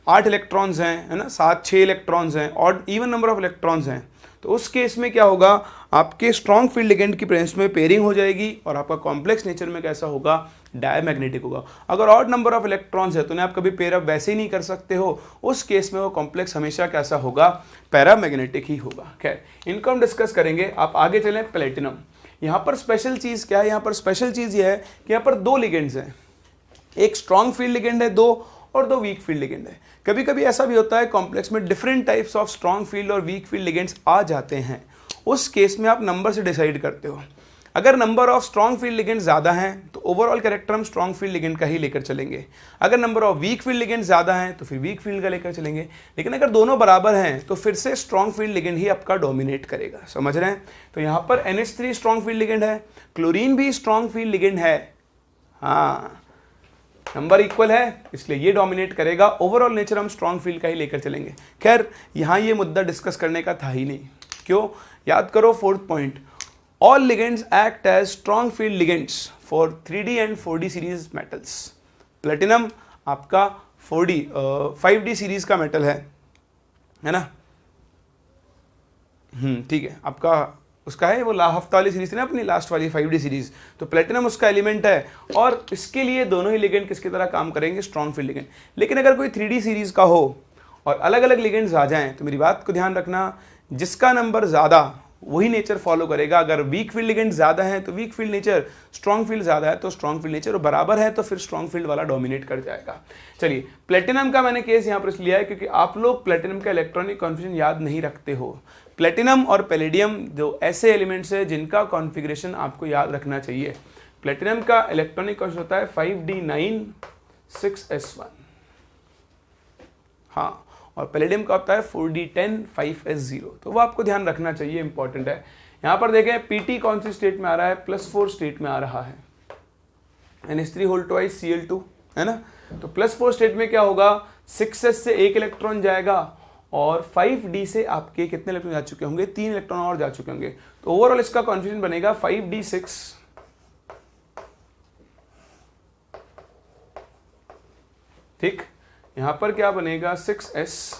8 इलेक्ट्रॉन्स हैं, है ना, 7 6 इलेक्ट्रॉन्स हैं और इवन नंबर ऑफ इलेक्ट्रॉन्स हैं, तो उस केस में क्या होगा? आपके स्ट्रॉन्ग फील्ड लिगेंड की प्रेजेंस में पेयरिंग हो जाएगी और आपका कॉम्प्लेक्स नेचर में कैसा होगा? डायमैग्नेटिक होगा। अगर ऑड नंबर ऑफ इलेक्ट्रॉन्स है तो आप कभी पेयर अप वैसे ही नहीं कर सकते हो, उस केस में वो कॉम्प्लेक्स हमेशा कैसा होगा? पैरामैग्नेटिक ही होगा। खैर, इनको हम डिस्कस करेंगे। आप आगे चलें। प्लेटिनम, यहाँ पर स्पेशल चीज़ क्या है? यहाँ पर स्पेशल चीज़ ये है कि यहाँ पर 2 लिगेंड्स हैं, एक स्ट्रॉन्ग फील्ड लिगेंड है 2 और 2 वीक फील्ड लिगेंड है। कभी कभी ऐसा भी होता है कॉम्प्लेक्स में different types of strong field और वीक फील्ड लिगेंड्स आ जाते हैं। उस केस में आप नंबर से डिसाइड करते हो। अगर number of strong field ligand ज़्यादा हैं तो ओवरऑल कैरेक्टर हम स्ट्रॉन्ग फील्ड लिगेंड का ही लेकर चलेंगे। अगर number of weak field ligand ज़्यादा हैं तो फिर वीक फील्ड का लेकर चलेंगे। लेकिन अगर दोनों बराबर हैं तो फिर से स्ट्रॉन्ग फील्ड लिगेंड ही आपका डोमिनेट करेगा। समझ रहे हैं? तो यहाँ पर NH3 स्ट्रॉन्ग फील्ड लिगेंड है, क्लोरीन भी स्ट्रॉन्ग फील्ड लिगेंड है। हाँ, नंबर इक्वल है इसलिए ये डोमिनेट करेगा। ओवरऑल नेचर हम स्ट्रॉन्ग फील्ड का ही लेकर चलेंगे। खैर, यहाँ ये मुद्दा डिस्कस करने का था ही नहीं। क्यों? याद करो 4th point, all ligands act as strong field ligands for 3d and 4d series metals. Platinum आपका 4d 5d सीरीज का मेटल है ना? ठीक है, आपका उसका है वो हफ्ता वाली सीरीज थी ना अपनी, लास्ट वाली 5d सीरीज। तो प्लेटिनम उसका एलिमेंट है और इसके लिए दोनों ही लिगेंड किसकी तरह काम करेंगे? Strong field ligand. लेकिन अगर कोई 3d सीरीज का हो और अलग अलग लिगेंड्स आ जाएं तो मेरी बात को ध्यान रखना, जिसका नंबर ज़्यादा वही नेचर फॉलो करेगा। अगर वीक फील्ड लिगेंड ज़्यादा है तो weak field nature, strong field ज़्यादा है तो स्ट्रॉन्ग फील्ड नेचर, और बराबर है तो फिर स्ट्रॉन्ग फील्ड वाला डोमिनेट कर जाएगा। चलिए, प्लेटिनम का मैंने केस यहाँ पर इसलिए लिया है क्योंकि आप लोग प्लेटिनम का इलेक्ट्रॉनिक कॉन्फिगरेशन याद नहीं रखते हो। प्लेटिनम और पैलेडियम जो ऐसे एलिमेंट्स हैं जिनका कॉन्फिगरेशन आपको याद रखना चाहिए। प्लेटिनम का इलेक्ट्रॉनिक कॉन्फिगरेशन होता है 5d9 6s1। हाँ, और पैलेडियम का होता है 4d10 5s0, तो वो आपको ध्यान रखना चाहिए, इंपॉर्टेंट है। यहाँ पर देखें Pt कौन सी स्टेट में आ रहा है, +4 स्टेट में आ रहा है, NH3 Cl2 है ना। तो +4 स्टेट में क्या होगा, 6s से 1 इलेक्ट्रॉन जाएगा और 5d से आपके कितने इलेक्ट्रॉन जा चुके होंगे, 3 इलेक्ट्रॉन और जा चुके होंगे। तो ओवरऑल इसका कॉन्फिगरेशन बनेगा 5d6 ठीक, यहां पर क्या बनेगा 6s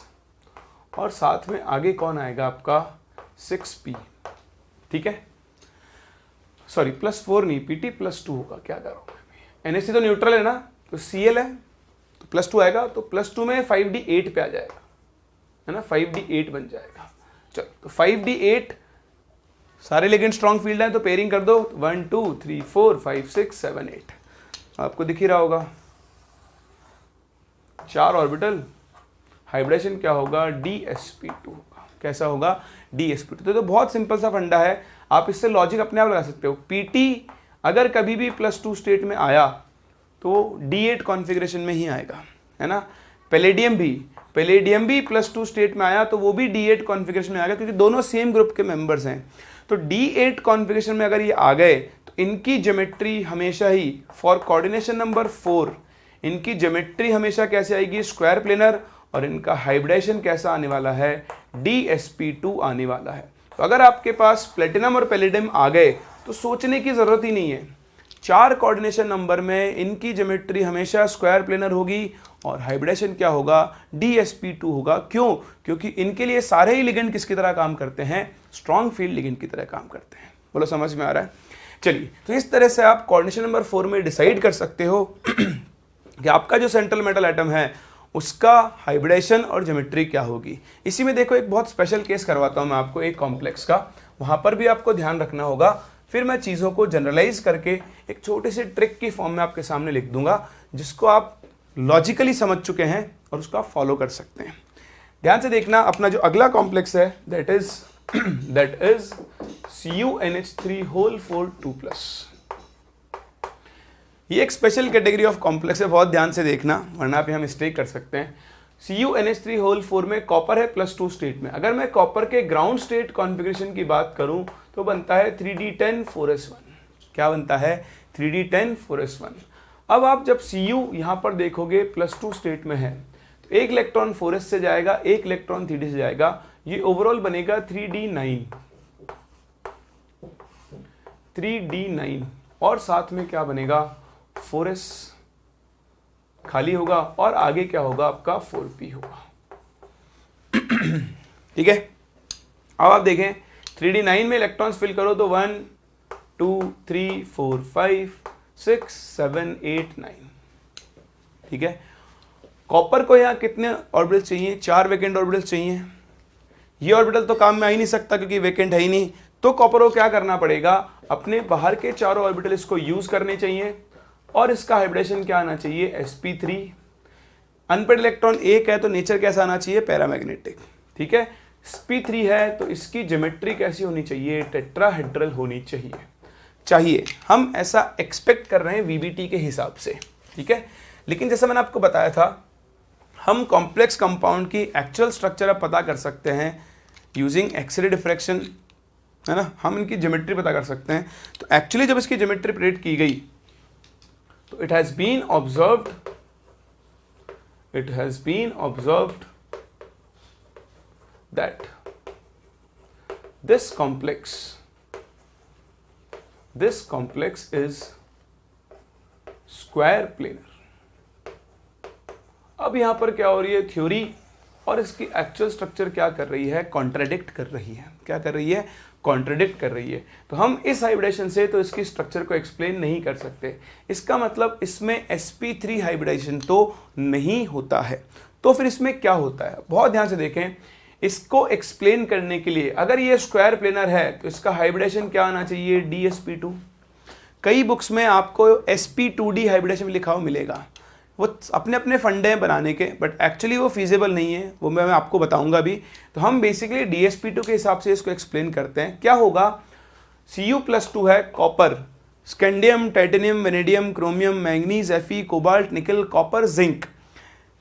और साथ में आगे कौन आएगा आपका 6p, ठीक है। सॉरी +4 नहीं, Pt +2 होगा, क्या कर रहा हूं NH3 तो न्यूट्रल है ना, तो Cl है तो +2 आएगा, तो +2 में 5d8 पे आ जाएगा, है ना, 5d8 बन जाएगा। चलो तो 5d8 सारे लिगेंड स्ट्रॉन्ग फील्ड है, तो पेयरिंग कर दो, 1 2 3 4 5 6 7 8, आपको दिख ही रहा होगा 4 ऑर्बिटल, हाइब्रिडेशन क्या होगा, dsp2 होगा। कैसा होगा, dsp2। तो बहुत सिंपल सा फंडा है, आप इससे लॉजिक अपने आप लगा सकते हो। Pt अगर कभी भी +2 स्टेट में आया तो d8 कॉन्फ़िगरेशन में ही आएगा, है ना। पैलेडियम भी +2 स्टेट में आया तो वो भी d8 कॉन्फ़िगरेशन में आएगा, क्योंकि दोनों सेम ग्रुप के मेंबर्स हैं। तो d8 कॉन्फ़िगरेशन में अगर ये आ गए तो इनकी ज्योमेट्री हमेशा ही फॉर कोऑर्डिनेशन नंबर 4, इनकी ज्योमेट्री हमेशा कैसे आएगी, स्क्वायर प्लेनर, और इनका हाइब्रिडेशन कैसा आने वाला है, dsp2 आने वाला है। तो अगर आपके पास प्लेटिनम और पैलेडियम आ गए तो सोचने की जरूरत ही नहीं है, 4 कोऑर्डिनेशन नंबर में इनकी ज्योमेट्री हमेशा स्क्वायर प्लेनर होगी और हाइब्रिडेशन क्या होगा, dsp2 होगा। क्यों, क्योंकि इनके लिए सारे ही लिगेंड किसकी तरह काम करते हैं, स्ट्रॉन्ग फील्ड लिगेंड की तरह काम करते हैं। बोलो समझ में आ रहा है। चलिए, तो इस तरह से आप कोऑर्डिनेशन नंबर 4 में डिसाइड कर सकते हो कि आपका जो सेंट्रल मेटल एटम है उसका हाइब्रिडेशन और ज्योमेट्री क्या होगी। इसी में देखो एक बहुत स्पेशल केस करवाता हूं मैं आपको एक कॉम्प्लेक्स का, वहां पर भी आपको ध्यान रखना होगा। फिर मैं चीज़ों को जनरलाइज करके एक छोटे से ट्रिक की फॉर्म में आपके सामने लिख दूंगा, जिसको आप लॉजिकली समझ चुके हैं और उसको आप फॉलो कर सकते हैं। ध्यान से देखना, अपना जो अगला कॉम्प्लेक्स है दैट इज CuNH3 2+। ये एक स्पेशल कैटेगरी ऑफ कॉम्प्लेक्स है, बहुत ध्यान से देखना वरना पे हम मिस्टेक कर सकते हैं। CuNH3 में कॉपर है +2 स्टेट में। अगर मैं कॉपर के ग्राउंड स्टेट कॉन्फ़िगरेशन की बात करूं तो बनता है 3d10 4s1। क्या बनता है, 3d10 4s1। अब आप जब Cu यहां पर देखोगे +2 स्टेट में है तो एक इलेक्ट्रॉन 4s से जाएगा, एक इलेक्ट्रॉन 3d से जाएगा, ये ओवरऑल बनेगा 3d9 और साथ में क्या बनेगा 4s खाली होगा और आगे क्या होगा आपका 4p होगा। ठीक है, अब आप देखें 3d9 में इलेक्ट्रॉन्स फिल करो तो 1 2 3 4 5 6 7 8 9। ठीक है, कॉपर को यहाँ कितने ऑर्बिटल चाहिए, 4 वैकेंट ऑर्बिटल चाहिए। ये ऑर्बिटल तो काम में आ ही नहीं सकता क्योंकि वैकेंट है ही नहीं, तो कॉपर को क्या करना पड़ेगा, अपने बाहर के चारों ऑर्बिटल इसको यूज करने चाहिए और इसका हाइब्रिडेशन क्या आना चाहिए, sp3। अनपेड इलेक्ट्रॉन एक है तो नेचर कैसा आना चाहिए, पैरामैग्नेटिक। ठीक है, sp3 है तो इसकी ज्योमेट्री कैसी होनी चाहिए, टेट्राहेड्रल होनी चाहिए। हम ऐसा एक्सपेक्ट कर रहे हैं VBT के हिसाब से। ठीक है, लेकिन जैसा मैंने आपको बताया था, हम कॉम्प्लेक्स कंपाउंड की एक्चुअल स्ट्रक्चर अब पता कर सकते हैं यूजिंग एक्सरे डिफ्रैक्शन, है ना। हम इनकी ज्योमेट्री पता कर सकते हैं। तो एक्चुअली जब इसकी ज्योमेट्री प्रेडिक्ट की गई तो it has been observed that this complex is square planar। अब यहां पर क्या हो रही है, थ्योरी और इसकी एक्चुअल स्ट्रक्चर क्या कर रही है, कॉन्ट्राडिक्ट कर रही है। क्या कर रही है, कॉन्ट्राडिक्ट कर रही है। तो हम इस हाइब्रिडेशन से तो इसकी स्ट्रक्चर को एक्सप्लेन नहीं कर सकते। इसका मतलब इसमें sp3 हाइब्रिडेशन तो नहीं होता है। तो फिर इसमें क्या होता है, बहुत ध्यान से देखें। इसको एक्सप्लेन करने के लिए अगर ये स्क्वायर प्लेनर है तो इसका हाइब्रिडेशन क्या आना चाहिए, dsp2। कई बुक्स में आपको sp2d हाइब्रिडेशन लिखा हुआ मिलेगा, वो अपने अपने फंडे हैं बनाने के, बट एक्चुअली वो फीजिबल नहीं है, वो मैं आपको बताऊंगा भी। तो हम बेसिकली dsp2 के हिसाब से इसको एक्सप्लेन करते हैं। क्या होगा, Cu+2 है copper, scandium, titanium, vanadium, chromium, manganese, Fe, cobalt, nickel, copper, zinc.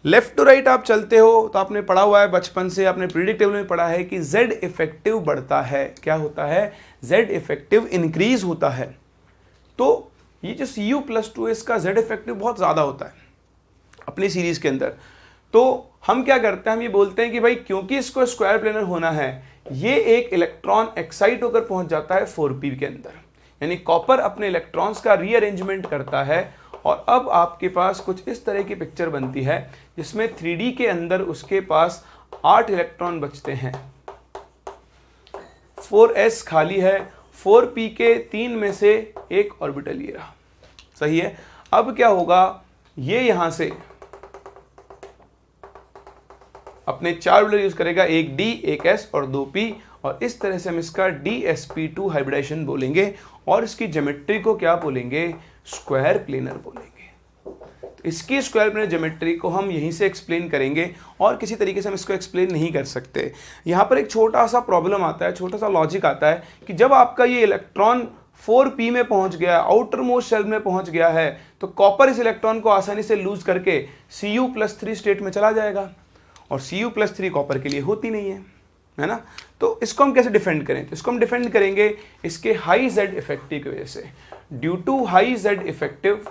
Left to right आप चलते हो तो आपने पढ़ा हुआ है बचपन से, आपने पीरियडिक टेबल में पढ़ा है कि Z इफेक्टिव बढ़ता है। क्या होता है? Z इफेक्टिव इंक्रीज होता है। तो ये जो Cu+2 इसका Z इफेक्टिव बहुत ज़्यादा होता है अपनी सीरीज के अंदर। तो हम क्या करते हैं, हम ये बोलते हैं कि भाई क्योंकि इसको स्क्वायर प्लेनर होना है, ये एक इलेक्ट्रॉन एक्साइट होकर पहुंच जाता है 4p के अंदर, यानी कॉपर अपने इलेक्ट्रॉन्स का रीअरेंजमेंट करता है और अब आपके पास कुछ इस तरह की पिक्चर बनती है जिसमें 3D के अंदर उसके पास 8 इलेक्ट्रॉन बचते हैं, 4s खाली है, 4p के 3 में से एक ऑर्बिटल ये रहा। सही है। अब क्या होगा, ये यहां से अपने 4 ऑर्बिटल यूज करेगा, एक d, एक s और 2p, और इस तरह से हम इसका dsp2 हाइब्रिडाइजेशन बोलेंगे और इसकी ज्योमेट्री को क्या बोलेंगे? स्क्वायर प्लेनर बोलेंगे। तो इसकी स्क्वायर प्लेनर ज्योमेट्री को हम यहीं से एक्सप्लेन करेंगे और किसी तरीके से हम इसको एक्सप्लेन नहीं कर सकते। यहाँ पर एक छोटा सा प्रॉब्लम आता है, छोटा सा लॉजिक आता है कि जब आपका ये इलेक्ट्रॉन 4p में पहुंच गया, आउटर मोस्ट शेल में पहुंच गया है, तो कॉपर इस इलेक्ट्रॉन को आसानी से लूज करके Cu+3 स्टेट में चला जाएगा और Cu+3 कॉपर के लिए होती नहीं है ना। तो इसको हम कैसे डिफेंड करें? तो इसको हम डिफेंड करेंगे इसके हाई Z इफेक्टिव की वजह से। Due to high Z effective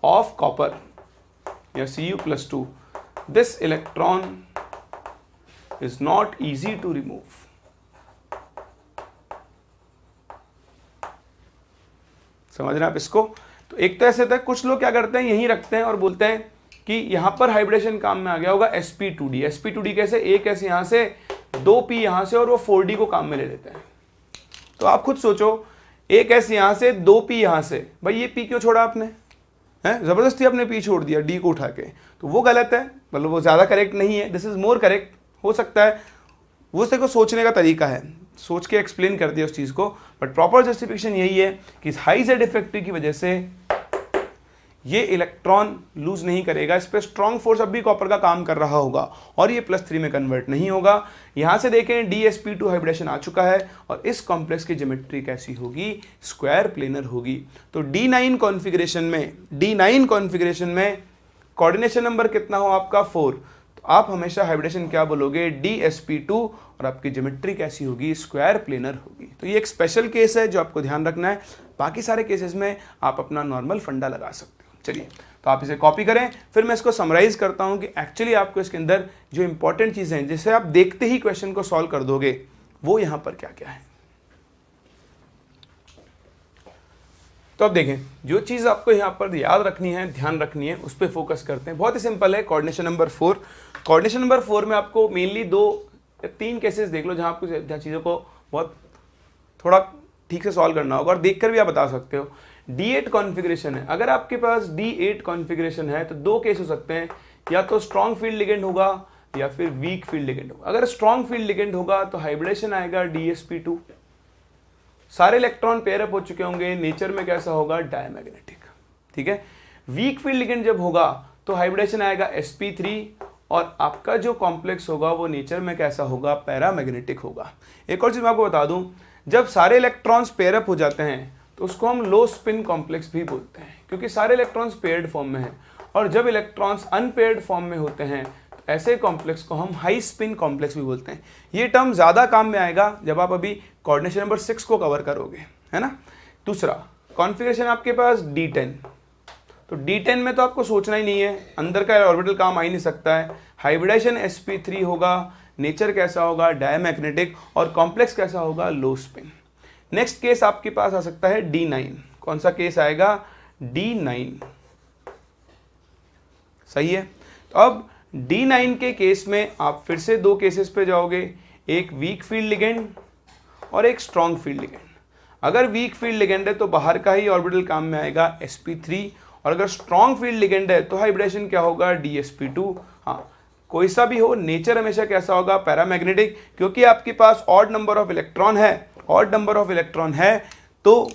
of copper या Cu+2, this electron is not easy to remove. समझ रहे हैं आप इसको? तो एक तो ऐसे होता है, कुछ लोग क्या करते हैं, यहीं रखते हैं और बोलते हैं कि यहां पर हाइब्रिडेशन काम में आ गया होगा sp2d। sp2d कैसे? एक s यहां से, 2p यहां से, और वो 4d को काम में ले लेते हैं। तो आप खुद सोचो, एक s यहां से, 2p यहां से, भाई ये p क्यों छोड़ा आपने? है जबरदस्ती आपने p छोड़ दिया d को उठा के, तो वो गलत है, मतलब वो ज्यादा करेक्ट नहीं है। This is more correct. हो सकता है वो उससे को सोचने का तरीका है, सोच के एक्सप्लेन कर दिया उस चीज को, बट प्रॉपर जस्टिफिकेशन यही है कि हाई Z इफेक्टिव की वजह से ये इलेक्ट्रॉन लूज नहीं करेगा, इस पर स्ट्रॉन्ग फोर्स अब भी कॉपर का काम कर रहा होगा और ये +3 में कन्वर्ट नहीं होगा। यहां से देखें dsp2 हाइब्रिडेशन आ चुका है और इस कॉम्प्लेक्स की ज्योमेट्री कैसी होगी? स्क्वायर प्लेनर होगी। तो D9 कॉन्फ़िगरेशन में कोऑर्डिनेशन नंबर कितना हो आपका? 4। तो आप हमेशा हाइब्रिडेशन क्या बोलोगे? dsp2, और आपकी ज्योमेट्री कैसी होगी? स्क्वायर प्लेनर होगी। तो ये एक स्पेशल केस है जो आपको ध्यान रखना है, बाकी सारे केसेस में आप अपना नॉर्मल फंडा लगा सकते हो। चलिए, तो आप इसे कॉपी करें, फिर मैं इसको समराइज करता हूं कि एक्चुअली आपको इसके अंदर जो इंपॉर्टेंट चीजें हैं जिसे आप देखते ही क्वेश्चन को सॉल्व कर दोगे, वो यहां पर क्या क्या है। तो अब देखें, जो चीज आपको यहां पर याद रखनी है, ध्यान रखनी है, उस पर फोकस करते हैं। बहुत ही सिंपल है। Coordination number 4। कोऑर्डिनेशन नंबर 4 में आपको मेनली 2 या 3 केसेस देख लो जहां आपको चीजों को बहुत थोड़ा ठीक से सॉल्व करना होगा और देखकर भी आप बता सकते हो। D8 कॉन्फ़िगरेशन है। अगर आपके पास D8 कॉन्फ़िगरेशन है तो 2 केस हो सकते हैं, या तो स्ट्रॉन्ग फील्ड लिगेंड होगा या फिर वीक फील्ड लिगेंड होगा। अगर स्ट्रॉन्ग फील्ड लिगेंड होगा तो हाइब्रिडेशन आएगा dsp2, सारे इलेक्ट्रॉन पेयर अप हो चुके होंगे, नेचर में कैसा होगा? डायमैग्नेटिक। ठीक है। वीक फील्ड लिगेंड जब होगा तो हाइब्रिडेशन आएगा sp3 और आपका जो कॉम्प्लेक्स होगा वो नेचर में कैसा होगा? पैरामैग्नेटिक होगा। एक और चीज मैं आपको बता दूं, जब सारे इलेक्ट्रॉन्स पेयर अप हो जाते हैं तो उसको हम लो स्पिन कॉम्प्लेक्स भी बोलते हैं, क्योंकि सारे इलेक्ट्रॉन्स पेयर्ड फॉर्म में हैं। और जब इलेक्ट्रॉन्स अनपेयर्ड फॉर्म में होते हैं तो ऐसे कॉम्प्लेक्स को हम हाई स्पिन कॉम्प्लेक्स भी बोलते हैं। ये टर्म ज़्यादा काम में आएगा जब आप अभी कोऑर्डिनेशन नंबर 6 को कवर करोगे, है ना। दूसरा कॉन्फ़िगरेशन आपके पास D10। तो D10 में तो आपको सोचना ही नहीं है, अंदर का ऑर्बिटल काम आ ही नहीं सकता है। हाइब्रिडेशन sp3 होगा, नेचर कैसा होगा? डायमैग्नेटिक, और कॉम्प्लेक्स कैसा होगा? लो स्पिन। नेक्स्ट केस आपके पास आ सकता है D9। कौन सा केस आएगा? D9। सही है। तो अब D9 के केस में आप फिर से 2 केसेस पे जाओगे, एक वीक फील्ड लिगेंड और एक स्ट्रॉन्ग फील्ड लिगेंड। अगर वीक फील्ड लिगेंड है तो बाहर का ही ऑर्बिटल काम में आएगा sp3, और अगर स्ट्रॉन्ग फील्ड लिगेंड है तो हाइब्रिडेशन क्या होगा? dsp2। हाँ, कोई सा भी हो, नेचर हमेशा कैसा होगा? पैरामैग्नेटिक, क्योंकि आपके पास ऑड नंबर ऑफ इलेक्ट्रॉन है। ऑड नंबर ऑफ इलेक्ट्रॉन है तो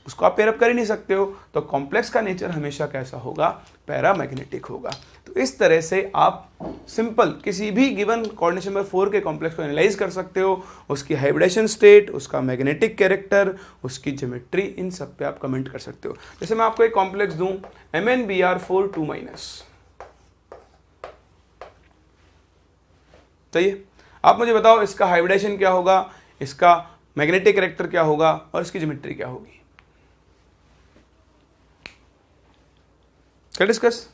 उसको आप पेयर अप कर ही नहीं सकते हो, तो कॉम्प्लेक्स का नेचर हमेशा कैसा होगा, पैरामैग्नेटिक होगा। तो इस तरह से आप सिंपल किसी भी गिवन कोऑर्डिनेशन नंबर 4 के कॉम्प्लेक्स को एनालाइज कर सकते हो, उसकी हाइब्रिडेशन स्टेट, उसका मैग्नेटिक कैरेक्टर, उसकी ज्योमेट्री, इन सब पे आप कमेंट कर सकते हो। जैसे मैं आपको एक कॉम्प्लेक्स दूं MnBr4 2-, चाहिए, आप मुझे बताओ इसका हाइब्रिडेशन क्या होगा, इसका मैग्नेटिक कैरेक्टर क्या होगा और इसकी ज्योमेट्री क्या होगी। क्या डिस्कस।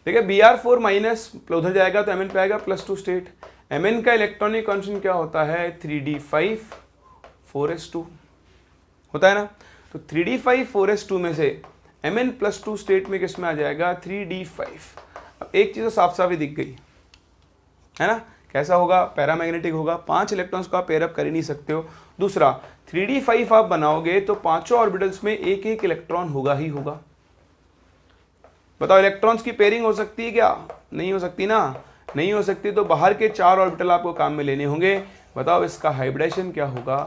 देखिए Br4 माइनस उधर जाएगा तो Mn पे आएगा +2 स्टेट। Mn का इलेक्ट्रॉनिक कांस्टेंट क्या होता है 3d5 4s2 होता है ना। तो 3d5 4s2 में से Mn +2 स्टेट में किस में आ जाएगा 3d5। अब एक चीज तो साफ साफ ही दिख गई है ना, कैसा होगा, पैरामैग्नेटिक होगा। 5 इलेक्ट्रॉन्स को आप पेयर अप कर ही नहीं सकते हो। दूसरा 3d5 आप बनाओगे तो पांचों ऑर्बिटल्स में एक एक इलेक्ट्रॉन होगा ही होगा। बताओ इलेक्ट्रॉन्स की पेयरिंग हो सकती है क्या, नहीं हो सकती ना, नहीं हो सकती। तो बाहर के 4 ऑर्बिटल आपको काम में लेने होंगे। बताओ इसका हाइब्रिडेशन क्या होगा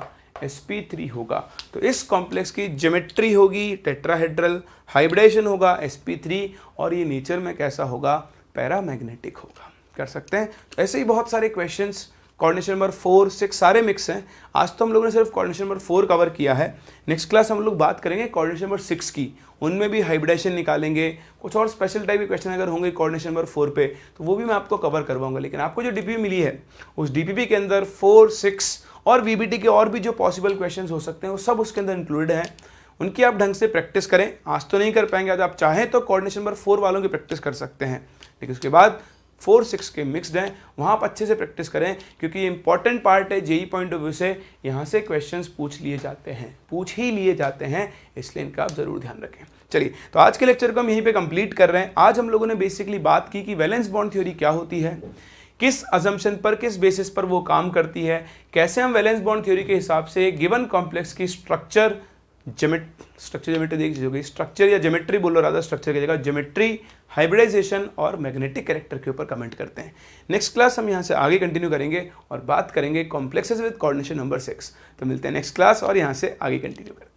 sp3 होगा। तो इस कॉम्प्लेक्स की ज्योमेट्री होगी टेट्राहेड्रल, हाइब्रिडेशन होगा sp3 और ये नेचर में कैसा होगा, पैरामैग्नेटिक होगा। कर सकते हैं। तो ऐसे ही बहुत सारे क्वेश्चंस कोऑर्डिनेशन नंबर 4, 6 सारे मिक्स हैं। आज तो हम लोगों ने सिर्फ कोऑर्डिनेशन नंबर 4 कवर किया है। नेक्स्ट क्लास हम लोग बात करेंगे कोऑर्डिनेशन नंबर 6 की, उनमें भी हाइब्रिडेशन निकालेंगे। कुछ और स्पेशल टाइप के क्वेश्चन अगर होंगे कोऑर्डिनेशन नंबर 4 पे तो वो भी मैं आपको कवर करवाऊंगा। लेकिन आपको जो डीपीपी मिली है उस डीपीपी के अंदर 4, 6 और वीबीटी के और भी जो पॉसिबल क्वेश्चन हो सकते हैं वो सब उसके अंदर इंक्लूडेड हैं। उनकी आप ढंग से प्रैक्टिस करें। आज तो नहीं कर पाएंगे, आज आप चाहें तो कोऑर्डिनेशन नंबर 4 वालों की प्रैक्टिस कर सकते हैं, लेकिन उसके बाद 4, 6 के मिक्सड हैं, वहाँ आप अच्छे से प्रैक्टिस करें क्योंकि ये इंपॉर्टेंट पार्ट है। जेई पॉइंट ऑफ व्यू से यहाँ से क्वेश्चंस पूछ ही लिए जाते हैं, इसलिए इनका आप जरूर ध्यान रखें। चलिए, तो आज के लेक्चर को हम यहीं पे कंप्लीट कर रहे हैं। आज हम लोगों ने बेसिकली बात की कि वैलेंस बॉन्ड थ्योरी क्या होती है, किस अजम्पशन पर, किस बेसिस पर वो काम करती है, कैसे हम वैलेंस बॉन्ड थ्योरी के हिसाब से गिवन कॉम्प्लेक्स की स्ट्रक्चर ज्योमेट्री देख लीजिए, स्ट्रक्चर या ज्योमेट्री बोलो, राधा स्ट्रक्चर की जगह ज्योमेट्री, हाइब्रिडाइजेशन और मैग्नेटिक कैरेक्टर के ऊपर कमेंट करते हैं। नेक्स्ट क्लास हम यहाँ से आगे कंटिन्यू करेंगे और बात करेंगे कॉम्प्लेक्सेस विद कोऑर्डिनेशन नंबर 6। तो मिलते हैं नेक्स्ट क्लास और यहाँ से आगे कंटिन्यू करते हैं।